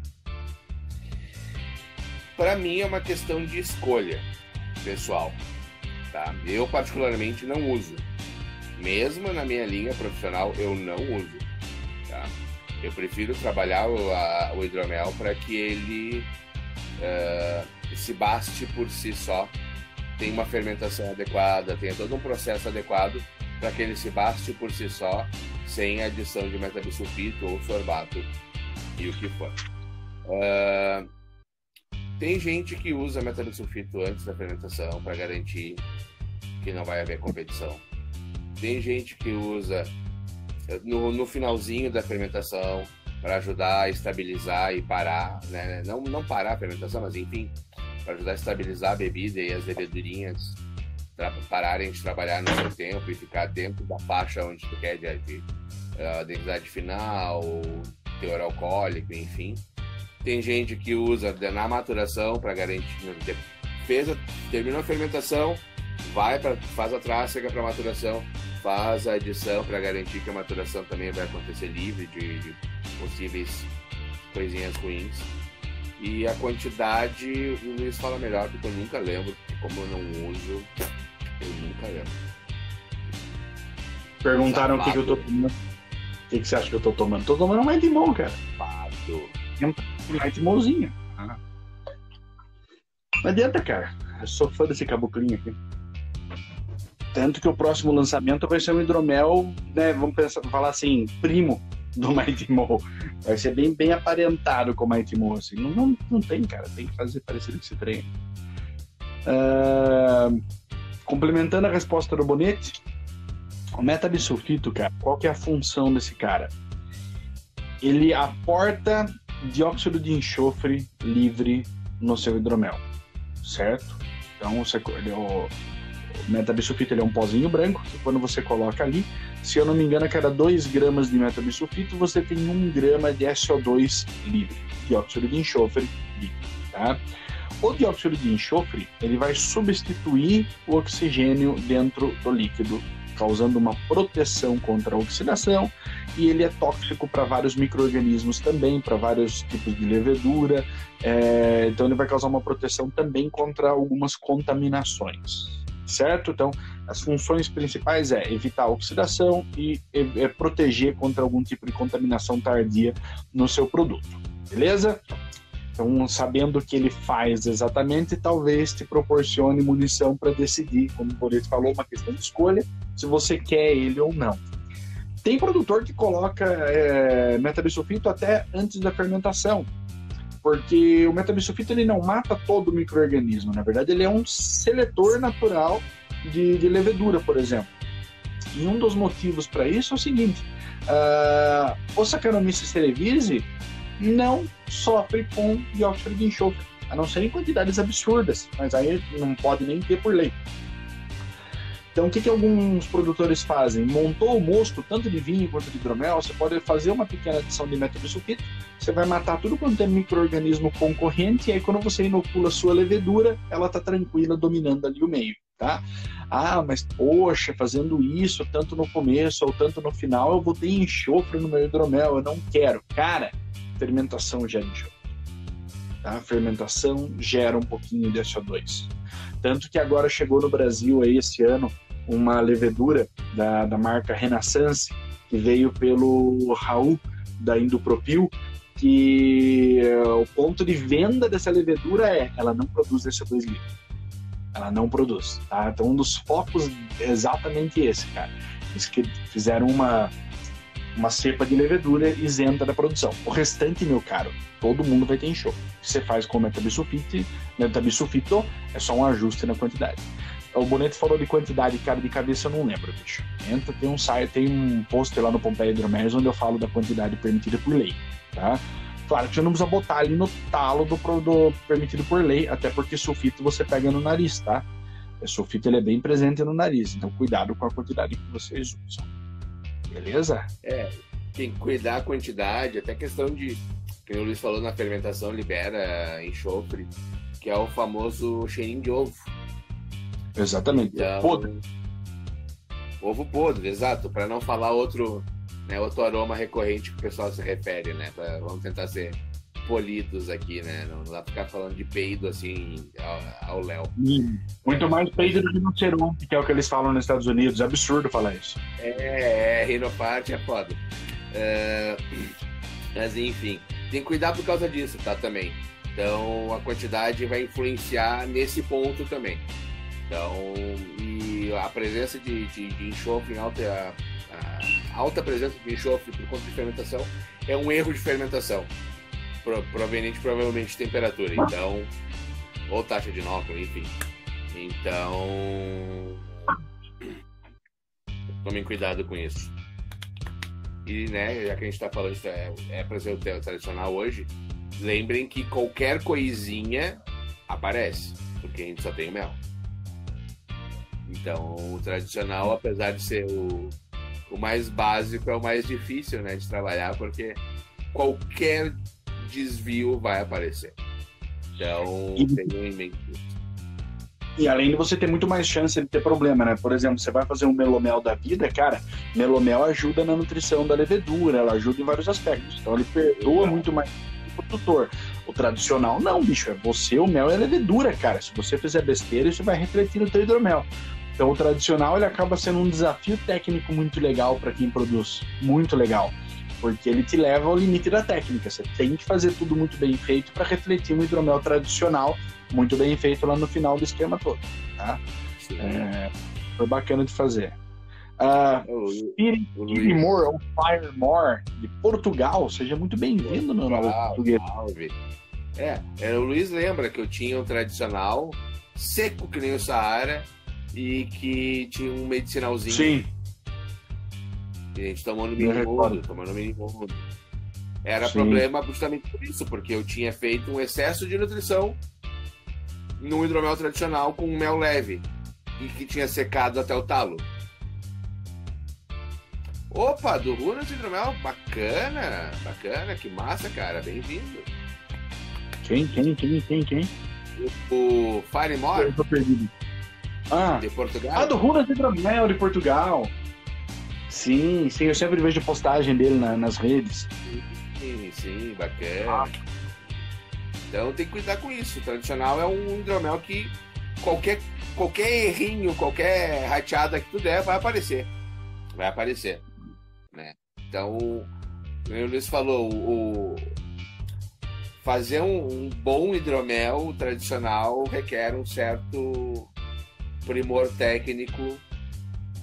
Para mim é uma questão de escolha pessoal, tá? Eu particularmente não uso. Mesmo na minha linha profissional, eu não uso, tá? Eu prefiro trabalhar o hidromel para que ele se baste por si só, tenha uma fermentação adequada, tenha todo um processo adequado para que ele se baste por si só, sem adição de metabisulfito ou sorbato e o que for. Tem gente que usa metabisulfito antes da fermentação para garantir que não vai haver competição. Tem gente que usa no finalzinho da fermentação para ajudar a estabilizar e parar, né? Não parar a fermentação, mas enfim, para ajudar a estabilizar a bebida e as levedurinhas pararem de trabalhar no seu tempo e ficar dentro da faixa onde tu quer de densidade final, teor alcoólico, enfim. Tem gente que usa na maturação para garantir, terminou a fermentação, faz a trássega para maturação, faz a adição para garantir que a maturação também vai acontecer livre de possíveis coisinhas ruins. E a quantidade, o Luiz fala melhor, porque eu nunca lembro, como eu não uso, eu nunca lembro. Perguntaram o que eu tô tomando. O que você acha que eu tô tomando? Tô tomando um White Moon, cara. Um White Moonzinho. Não adianta, cara. Eu sou fã desse caboclinho aqui. Tanto que o próximo lançamento vai ser um hidromel, né? Vamos falar assim, primo do Mighty Mo. Vai ser bem aparentado com o Mighty Mo. Assim. Não tem, cara. Tem que fazer parecido com esse trem. Complementando a resposta do Bonetti, o metabisulfito, cara, qual que é a função desse cara? Ele aporta dióxido de enxofre livre no seu hidromel, certo? Então, o metabisulfito ele é um pozinho branco que quando você coloca ali, se eu não me engano, a cada 2 gramas de metabisulfito você tem 1 grama de SO2 livre, dióxido de enxofre livre, tá? O dióxido de enxofre ele vai substituir o oxigênio dentro do líquido, causando uma proteção contra a oxidação, e ele é tóxico para vários micro-organismos também, para vários tipos de levedura, então ele vai causar uma proteção também contra algumas contaminações, certo? Então, as funções principais é evitar a oxidação e proteger contra algum tipo de contaminação tardia no seu produto, beleza? Então, sabendo o que ele faz exatamente, talvez te proporcione munição para decidir, como o Boreto falou, uma questão de escolha, se você quer ele ou não. Tem produtor que coloca metabisulfito até antes da fermentação, porque o metabisulfito ele não mata todo o micro-organismo, na verdade ele é um seletor natural de levedura, por exemplo. E um dos motivos para isso é o seguinte, o Saccharomyces cerevisiae não sofre com dióxido de enxofre, a não ser em quantidades absurdas, mas aí não pode nem ter por lei. Então, o que alguns produtores fazem? Montou o mosto, tanto de vinho quanto de hidromel, você pode fazer uma pequena adição de metabisulfito, você vai matar tudo quanto é micro-organismo concorrente, e aí quando você inocula a sua levedura, ela está tranquila, dominando ali o meio, tá? Ah, mas poxa, fazendo isso, tanto no começo ou tanto no final, eu vou ter enxofre no meu hidromel, eu não quero. Cara, fermentação gera enxofre. Tá? Fermentação gera um pouquinho de SO2. Tanto que agora chegou no Brasil aí esse ano uma levedura da marca Renaissance, que veio pelo Raul da Indupropil, que o ponto de venda dessa levedura ela não produz SO2 livre. Ela não produz, tá? Então um dos focos é exatamente esse, cara. Eles que fizeram uma cepa de levedura isenta da produção. O restante, meu caro, todo mundo vai ter enxofre. O que você faz com metabisulfito é só um ajuste na quantidade. O Bonetti falou de quantidade, cara, de cabeça eu não lembro, bicho. Tem um post lá no Pompeia Hidroméis onde eu falo da quantidade permitida por lei, tá? Claro que você não precisa botar ali no talo do permitido por lei, até porque sulfito você pega no nariz, tá? O sulfito ele é bem presente no nariz, então cuidado com a quantidade que vocês usam. Beleza? Tem que cuidar a quantidade, até questão de, como o Luiz falou, na fermentação libera enxofre, que é o famoso cheirinho de ovo. Exatamente. Então, podre. Ovo podre, exato, para não falar outro aroma recorrente que o pessoal se refere, né? Vamos tentar ser polidos aqui, né? Não dá pra ficar falando de peido assim ao léu. Muito mais peido do que rinoceronte, que é o que eles falam nos Estados Unidos. É absurdo falar isso. Rinoparte é foda. Mas enfim, tem que cuidar por causa disso, tá? Também. Então a quantidade vai influenciar nesse ponto também. Então, e a presença de enxofre em a alta presença de enxofre por conta de fermentação é um erro de fermentação. Proveniente provavelmente de temperatura, então, ou taxa de álcool, enfim. Então, tomem cuidado com isso. E, né, já que a gente tá falando isso para ser o tradicional hoje, lembrem que qualquer coisinha aparece, porque a gente só tem o mel. Então, o tradicional, apesar de ser o mais básico, é o mais difícil, né, de trabalhar, porque qualquer desvio vai aparecer. Então, tenham em mente isso. E além de você ter muito mais chance de ter problema, né? Por exemplo, você vai fazer um melomel da vida, cara, melomel ajuda na nutrição da levedura, ela ajuda em vários aspectos. Então ele perdoa muito mais o produtor. O tradicional não, bicho, o mel é levedura, cara. Se você fizer besteira, isso vai refletir no teu hidromel. Então o tradicional, ele acaba sendo um desafio técnico muito legal para quem produz, muito legal. Porque ele te leva ao limite da técnica. Você tem que fazer tudo muito bem feito para refletir um hidromel tradicional muito bem feito lá no final do esquema todo, tá? Foi bacana de fazer. Firimore ou Firemore, de Portugal, seja muito bem-vindo no novo português. O Luiz lembra que eu tinha um tradicional, seco que nem o Saara, e que tinha um medicinalzinho. Sim. E a gente tomou no mini-mundo. Era problema justamente por isso, porque eu tinha feito um excesso de nutrição num hidromel tradicional com um mel leve e que tinha secado até o talo. Opa, do Runas Hidromel, bacana, que massa, cara, bem-vindo. Quem? O Firemore? Eu tô perdido. De Portugal? Do Runas Hidromel de Portugal. Sim, eu sempre vejo postagem dele nas redes. Sim, bacana. Então tem que cuidar com isso. O tradicional é um hidromel que qualquer errinho, qualquer rateada que tu der, vai aparecer. Né? Então, o Luiz falou, fazer um bom hidromel tradicional requer um certo primor técnico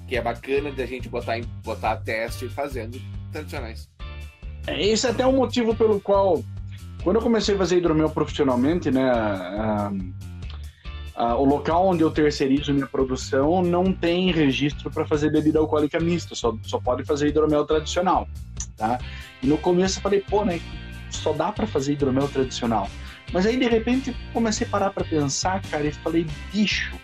que é bacana da gente botar a teste fazendo tradicionais. Esse é até um motivo pelo qual, quando eu comecei a fazer hidromel profissionalmente, né, o local onde eu terceirizo minha produção não tem registro para fazer bebida alcoólica mista, só pode fazer hidromel tradicional, tá? E no começo eu falei, né, só dá para fazer hidromel tradicional. Mas aí, de repente, comecei a parar para pensar, cara, e falei, bicho,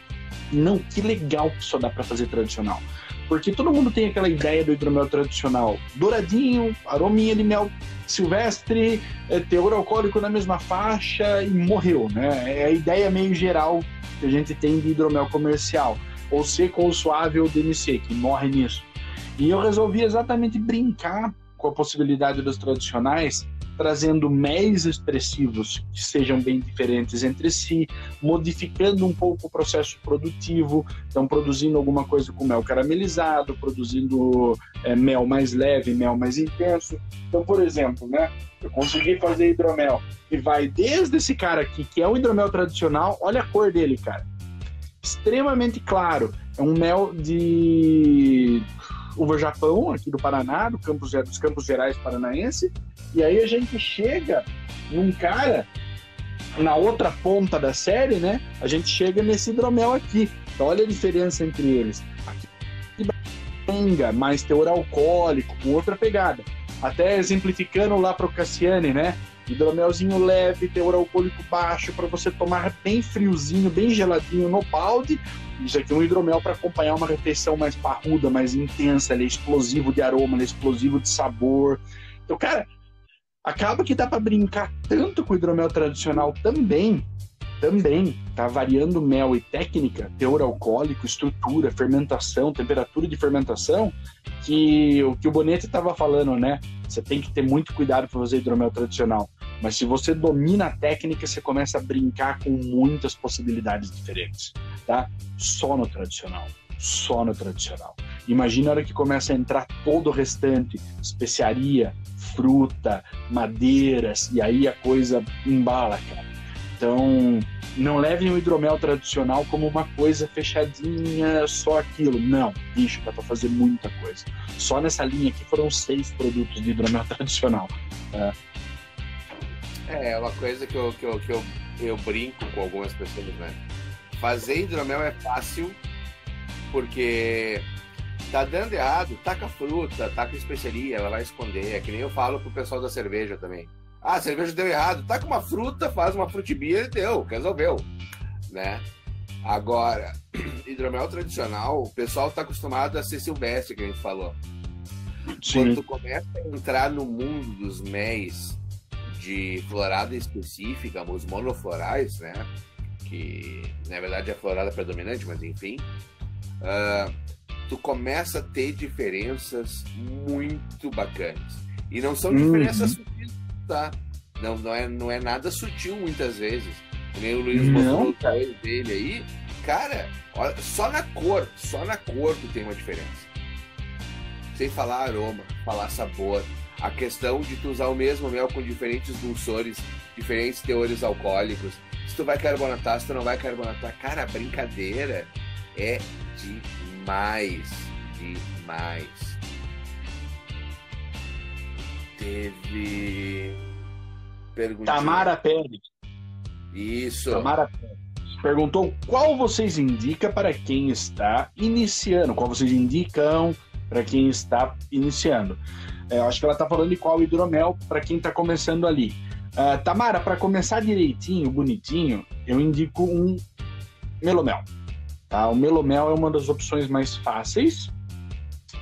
não, que legal que só dá para fazer tradicional. Porque todo mundo tem aquela ideia do hidromel tradicional, douradinho, arominha de mel silvestre, teor alcoólico na mesma faixa e morreu, né? É a ideia meio geral que a gente tem de hidromel comercial, ou seco ou suave ou DMC, que morre nisso. E eu resolvi exatamente brincar com a possibilidade dos tradicionais, trazendo méis expressivos que sejam bem diferentes entre si, modificando um pouco o processo produtivo, então produzindo alguma coisa com mel caramelizado, produzindo mel mais leve, mel mais intenso. Então, por exemplo, né, eu consegui fazer hidromel que vai desde esse cara aqui, que é o hidromel tradicional, olha a cor dele, cara. Extremamente claro. É um mel de uva Japão, aqui do Paraná, dos Campos Gerais paranaense. E aí a gente chega num cara, na outra ponta da série, né? A gente chega nesse hidromel aqui. Então olha a diferença entre eles. Aqui benga, mais teor alcoólico, com outra pegada. Até exemplificando lá pro Cassiane, né? Hidromelzinho leve, teor alcoólico baixo, para você tomar bem friozinho, bem geladinho no balde. Isso aqui é um hidromel para acompanhar uma refeição mais parruda, mais intensa, ele é explosivo de aroma, ele é explosivo de sabor. Então, cara, acaba que dá para brincar tanto com o hidromel tradicional também, tá variando mel e técnica, teor alcoólico, estrutura, fermentação, temperatura de fermentação, que o Bonetti estava falando, né? Você tem que ter muito cuidado para fazer hidromel tradicional. Mas se você domina a técnica, você começa a brincar com muitas possibilidades diferentes, tá? Só no tradicional. Imagina a hora que começa a entrar todo o restante, especiaria, fruta, madeiras, e aí a coisa embala, cara. Então, não levem o hidromel tradicional como uma coisa fechadinha, só aquilo. Não, bicho, dá pra fazer muita coisa. Só nessa linha aqui foram 6 produtos de hidromel tradicional. É uma coisa que eu brinco com algumas pessoas, né? Fazer hidromel é fácil, porque tá dando errado, taca fruta, taca especiaria, ela vai esconder. É que nem eu falo pro pessoal da cerveja também. A cerveja deu errado, taca uma fruta, faz uma frutibia e deu, resolveu, né? Agora, hidromel tradicional, o pessoal tá acostumado a ser silvestre, que a gente falou. Sim. Quando tu começa a entrar no mundo dos méis de florada específica, os monoflorais, né? Que na verdade é a florada predominante, mas enfim, tu começa a ter diferenças muito bacanas. E não são diferenças sutis, tá? Não é nada sutil muitas vezes. Nem o Luiz mostrou o tamanho dele aí. Cara, olha, só na cor tu tem uma diferença. Sem falar aroma, falar sabor. A questão de tu usar o mesmo mel com diferentes dulçores, diferentes teores alcoólicos. Se tu vai carbonatar, se tu não vai carbonatar. Cara, a brincadeira é demais. Teve perguntinha. Tamara Pérez. Isso. Tamara Pérez perguntou qual vocês indicam para quem está iniciando. Qual vocês indicam para quem está iniciando? Eu acho que ela está falando de qual hidromel para quem está começando ali. Tamara, para começar direitinho, bonitinho, eu indico um melomel. Tá? O melomel é uma das opções mais fáceis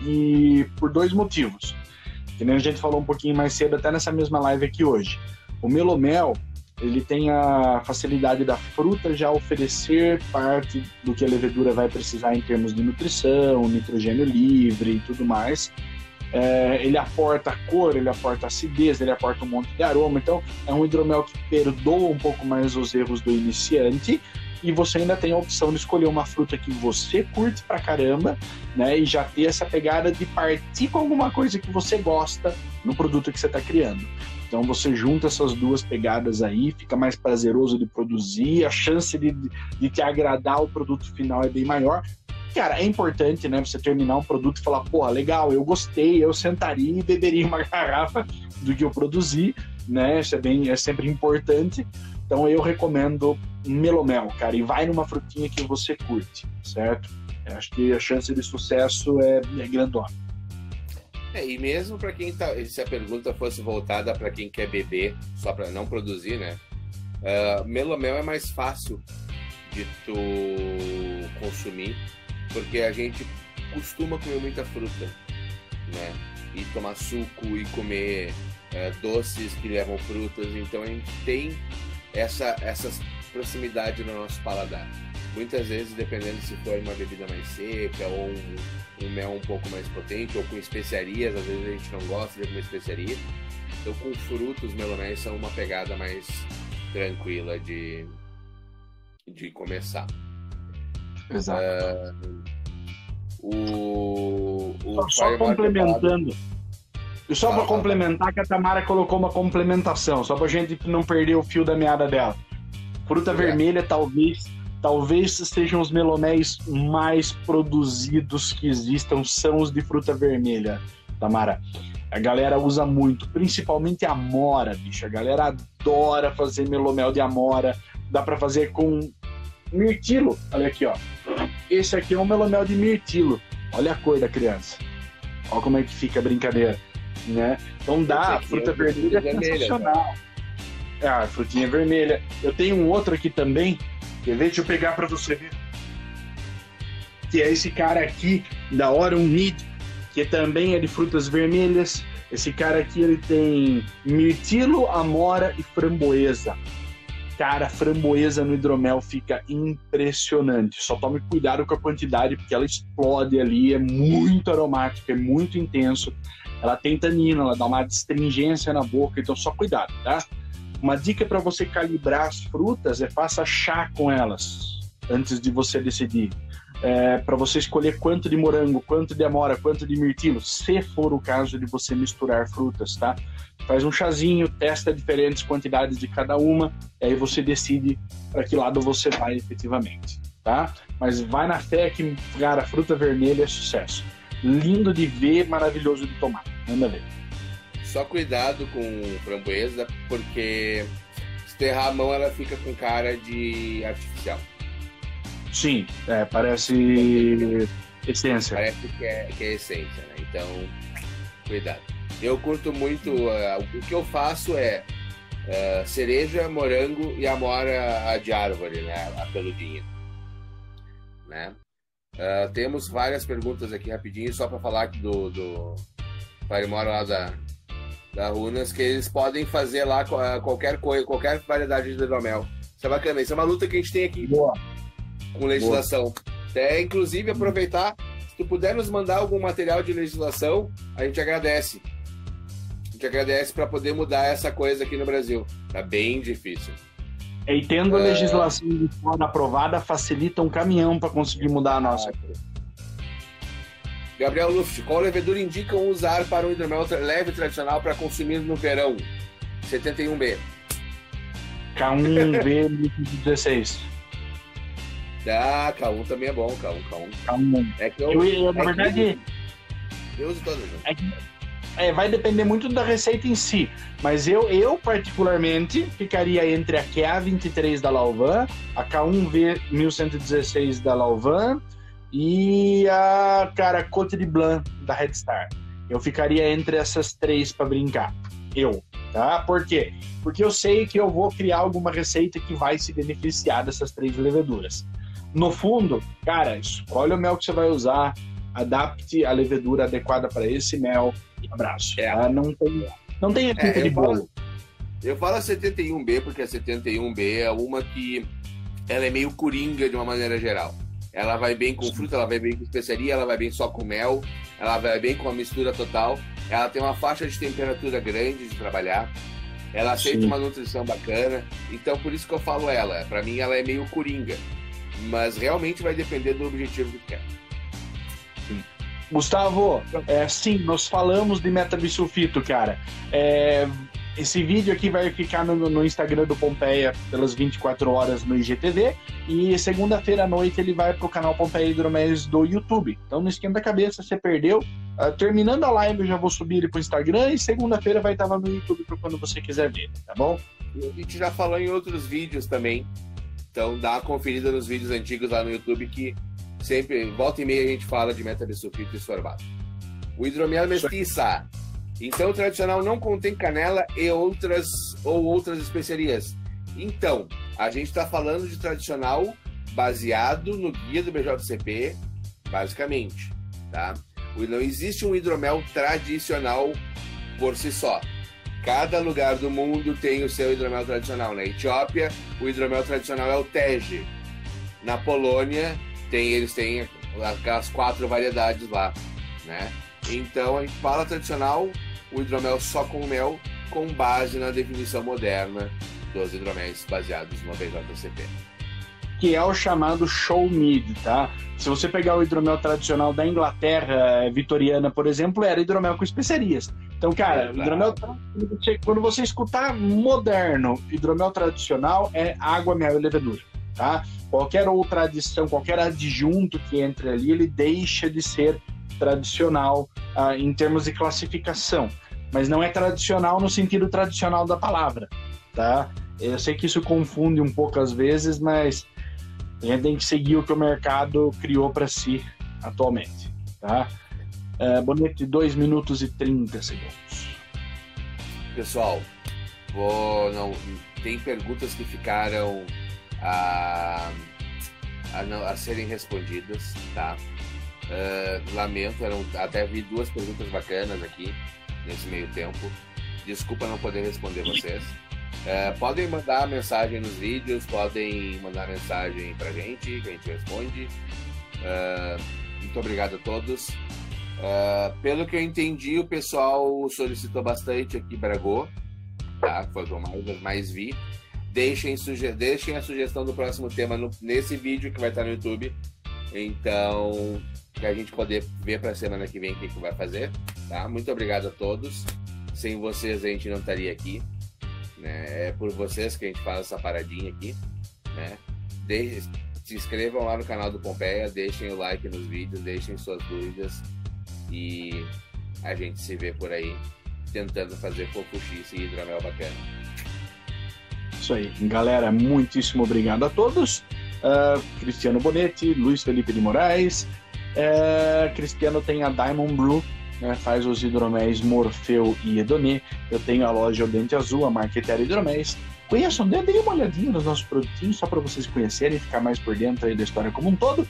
e por 2 motivos. Que nem a gente falou um pouquinho mais cedo, até nessa mesma live aqui hoje. O melomel, ele tem a facilidade da fruta já oferecer parte do que a levedura vai precisar em termos de nutrição, nitrogênio livre e tudo mais. Ele aporta cor, ele aporta acidez, ele aporta um monte de aroma. Então, é um hidromel que perdoa um pouco mais os erros do iniciante e você ainda tem a opção de escolher uma fruta que você curte pra caramba, né? E já ter essa pegada de partir com alguma coisa que você gosta no produto que você está criando. Então você junta essas 2 pegadas aí, fica mais prazeroso de produzir, a chance de te agradar o produto final é bem maior. Cara, é importante, né, você terminar um produto e falar, porra, legal, eu gostei, eu sentaria e beberia uma garrafa do que eu produzi, né? Isso é sempre importante. Então eu recomendo melomel, cara, e vai numa frutinha que você curte, certo? Eu acho que a chance de sucesso é grandona. E mesmo para quem tá, se a pergunta fosse voltada para quem quer beber, só para não produzir, né? Melomel é mais fácil de tu consumir, porque a gente costuma comer muita fruta, né? E tomar suco e comer doces que levam frutas, então a gente tem essa proximidade no nosso paladar. Muitas vezes, dependendo se for uma bebida mais seca ou um mel um pouco mais potente ou com especiarias, às vezes a gente não gosta de uma especiaria. Então, com frutos, meloméis são uma pegada mais tranquila de começar. Exato. Só complementando. E só para complementar, que a Tamara colocou uma complementação, só para a gente não perder o fio da meada dela. Fruta vermelha, talvez sejam os meloméis mais produzidos que existam, são os de fruta vermelha, Tamara. A galera usa muito, principalmente a amora, bicho. A galera adora fazer melomel de amora. Dá para fazer com mirtilo. Olha aqui, ó. Esse aqui é um melomel de mirtilo. Olha a cor da criança. Olha como é que fica a brincadeira, né? Então dá, fruta vermelha é sensacional. A frutinha vermelha. Eu tenho um outro aqui também. Quer ver? Deixa eu pegar para você ver. Que é esse cara aqui, da Orion Mead, que também é de frutas vermelhas. Esse cara aqui, ele tem mirtilo, amora e framboesa. Cara, framboesa no hidromel fica impressionante. Só tome cuidado com a quantidade, porque ela explode ali, é muito aromática, é muito intenso. Ela tem tanino, ela dá uma astringência na boca, então só cuidado, tá? Uma dica para você calibrar as frutas é faça chá com elas antes de você decidir. Para você escolher quanto de morango, quanto de amora, quanto de mirtilo, se for o caso de você misturar frutas, tá? Faz um chazinho, testa diferentes quantidades de cada uma, e aí você decide para que lado você vai efetivamente, tá? Mas vai na fé que, cara, fruta vermelha é sucesso. Lindo de ver, maravilhoso de tomar. Manda ver. Só cuidado com framboesa, porque se tu errar a mão, ela fica com cara de artificial. Sim, parece essência. Parece que é essência, né? Então, cuidado. Eu curto muito, o que eu faço é cereja, morango e amora de árvore, né? A peludinha. Né? Temos várias perguntas aqui rapidinho, só para falar do Parimora lá da Runas, que eles podem fazer lá qualquer coisa, qualquer variedade de hidromel. Isso é bacana, isso é uma luta que a gente tem aqui. Boa. Com legislação. Até, inclusive, aproveitar, se tu puder nos mandar algum material de legislação, a gente agradece. A gente agradece para poder mudar essa coisa aqui no Brasil. Tá bem difícil. E tendo a legislação de fora aprovada, facilita um caminhão para conseguir mudar a nossa. Gabriel Luft, qual levedura indicam usar para um hidromel leve tradicional para consumir no verão? 71B. K1V 16. Ah, K1 também é bom, K1. K1. É que Na verdade... Eu uso todas. Vai depender muito da receita em si, mas eu particularmente ficaria entre a QA23 da Lauvan, a K1V 1116 da Lauvan e a Côte de Blanc da Red Star. Eu ficaria entre essas três para brincar. Tá? Por quê? Porque eu sei que eu vou criar alguma receita que vai se beneficiar dessas três leveduras. No fundo, cara, escolhe o mel que você vai usar, adapte a levedura adequada para esse mel e abraço. Tá? Não tem receita de bolo. Eu falo a 71B porque a 71B é uma que ela é meio coringa de uma maneira geral. Ela vai bem com fruta, ela vai bem com especiaria, ela vai bem só com mel, ela vai bem com a mistura total. Ela tem uma faixa de temperatura grande de trabalhar. Ela aceita uma nutrição bacana. Então, por isso que eu falo ela. Para mim, ela é meio coringa. Mas realmente vai depender do objetivo que quer. Gustavo, sim, nós falamos de metabisulfito, cara. Esse vídeo aqui vai ficar no Instagram do Pompeia pelas 24 horas no IGTV e segunda-feira à noite ele vai pro canal Pompeia Hidroméis do YouTube. Então não esquenta a cabeça, você perdeu. Terminando a live eu já vou subir ele pro Instagram e segunda-feira vai estar lá no YouTube para quando você quiser ver, tá bom? E a gente já falou em outros vídeos também. Então dá uma conferida nos vídeos antigos lá no YouTube que sempre, volta e meia, a gente fala de metabisulfito e sorbato. O hidromel mestiça. Então, o tradicional não contém canela e outras especiarias. Então, a gente está falando de tradicional baseado no guia do BJCP, basicamente, tá? Não existe um hidromel tradicional por si só. Cada lugar do mundo tem o seu hidromel tradicional. Na Etiópia, o hidromel tradicional é o Tege. Na Polônia, eles têm aquelas 4 variedades lá, né? Então, a gente fala tradicional, o hidromel só com mel, com base na definição moderna dos hidroméis baseados no BJCP. Que é o chamado show mid, tá? Se você pegar o hidromel tradicional da Inglaterra vitoriana, por exemplo, era hidromel com especiarias. Então, cara, o hidromel, quando você escutar moderno, hidromel tradicional é água, mel e levedura, tá? Qualquer outra adição, qualquer adjunto que entre ali, ele deixa de ser tradicional em termos de classificação, mas não é tradicional no sentido tradicional da palavra, tá? Eu sei que isso confunde um pouco às vezes, mas a gente tem que seguir o que o mercado criou para si atualmente, tá? Bonete, 2 minutos e 30 segundos. Pessoal, tem perguntas que ficaram a serem respondidas, tá? Lamento, até vi 2 perguntas bacanas aqui nesse meio tempo. Desculpa não poder responder vocês. Podem mandar mensagem nos vídeos, podem mandar mensagem pra gente, que a gente responde. Muito obrigado a todos. Pelo que eu entendi, o pessoal solicitou bastante aqui Bragô, tá? Foi o que eu mais vi. Deixem a sugestão do próximo tema nesse vídeo que vai estar no YouTube. Então, pra gente poder ver pra semana que vem o que vai fazer, tá? Muito obrigado a todos. Sem vocês a gente não estaria aqui, né? É por vocês que a gente faz essa paradinha aqui, né? Se inscrevam lá no canal do Pompeia, deixem o like nos vídeos, deixem suas dúvidas e a gente se vê por aí tentando fazer fofuchice e hidromel bacana. Isso aí, galera, muitíssimo obrigado a todos. Cristiano Bonetti, Luiz Felipe de Moraes. Cristiano tem a Diamond Brew, né, faz os hidroméis Morfeu e Edonê. Eu tenho a loja O Dente Azul, a Marqueteira Hidroméis. Conheçam, deem uma olhadinha nos nossos produtinhos, só para vocês conhecerem e ficar mais por dentro aí da história como um todo.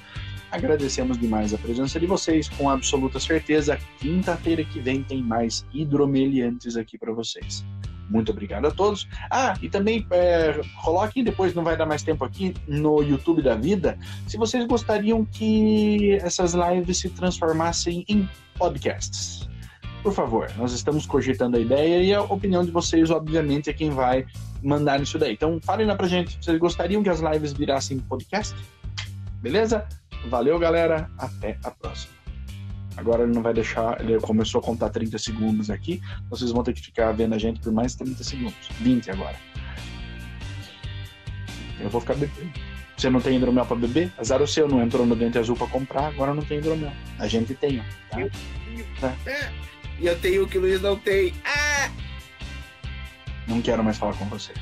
Agradecemos demais a presença de vocês, com absoluta certeza. Quinta-feira que vem tem mais hidromeliantes aqui para vocês. Muito obrigado a todos. E também coloquem depois, não vai dar mais tempo aqui, no YouTube da vida, se vocês gostariam que essas lives se transformassem em podcasts. Por favor, nós estamos cogitando a ideia e a opinião de vocês, obviamente, é quem vai mandar isso daí. Então, falem lá pra gente, vocês gostariam que as lives virassem podcast? Beleza? Valeu, galera. Até a próxima. Agora ele não vai deixar, ele começou a contar 30 segundos aqui, vocês vão ter que ficar vendo a gente por mais 30 segundos. 20 agora. Eu vou ficar bebendo. Você não tem hidromel pra beber? Azar o seu, não entrou no Dente Azul pra comprar, agora não tem hidromel. A gente tem, ó. Tá? E eu tenho o que o Luiz não tem. Não quero mais falar com você.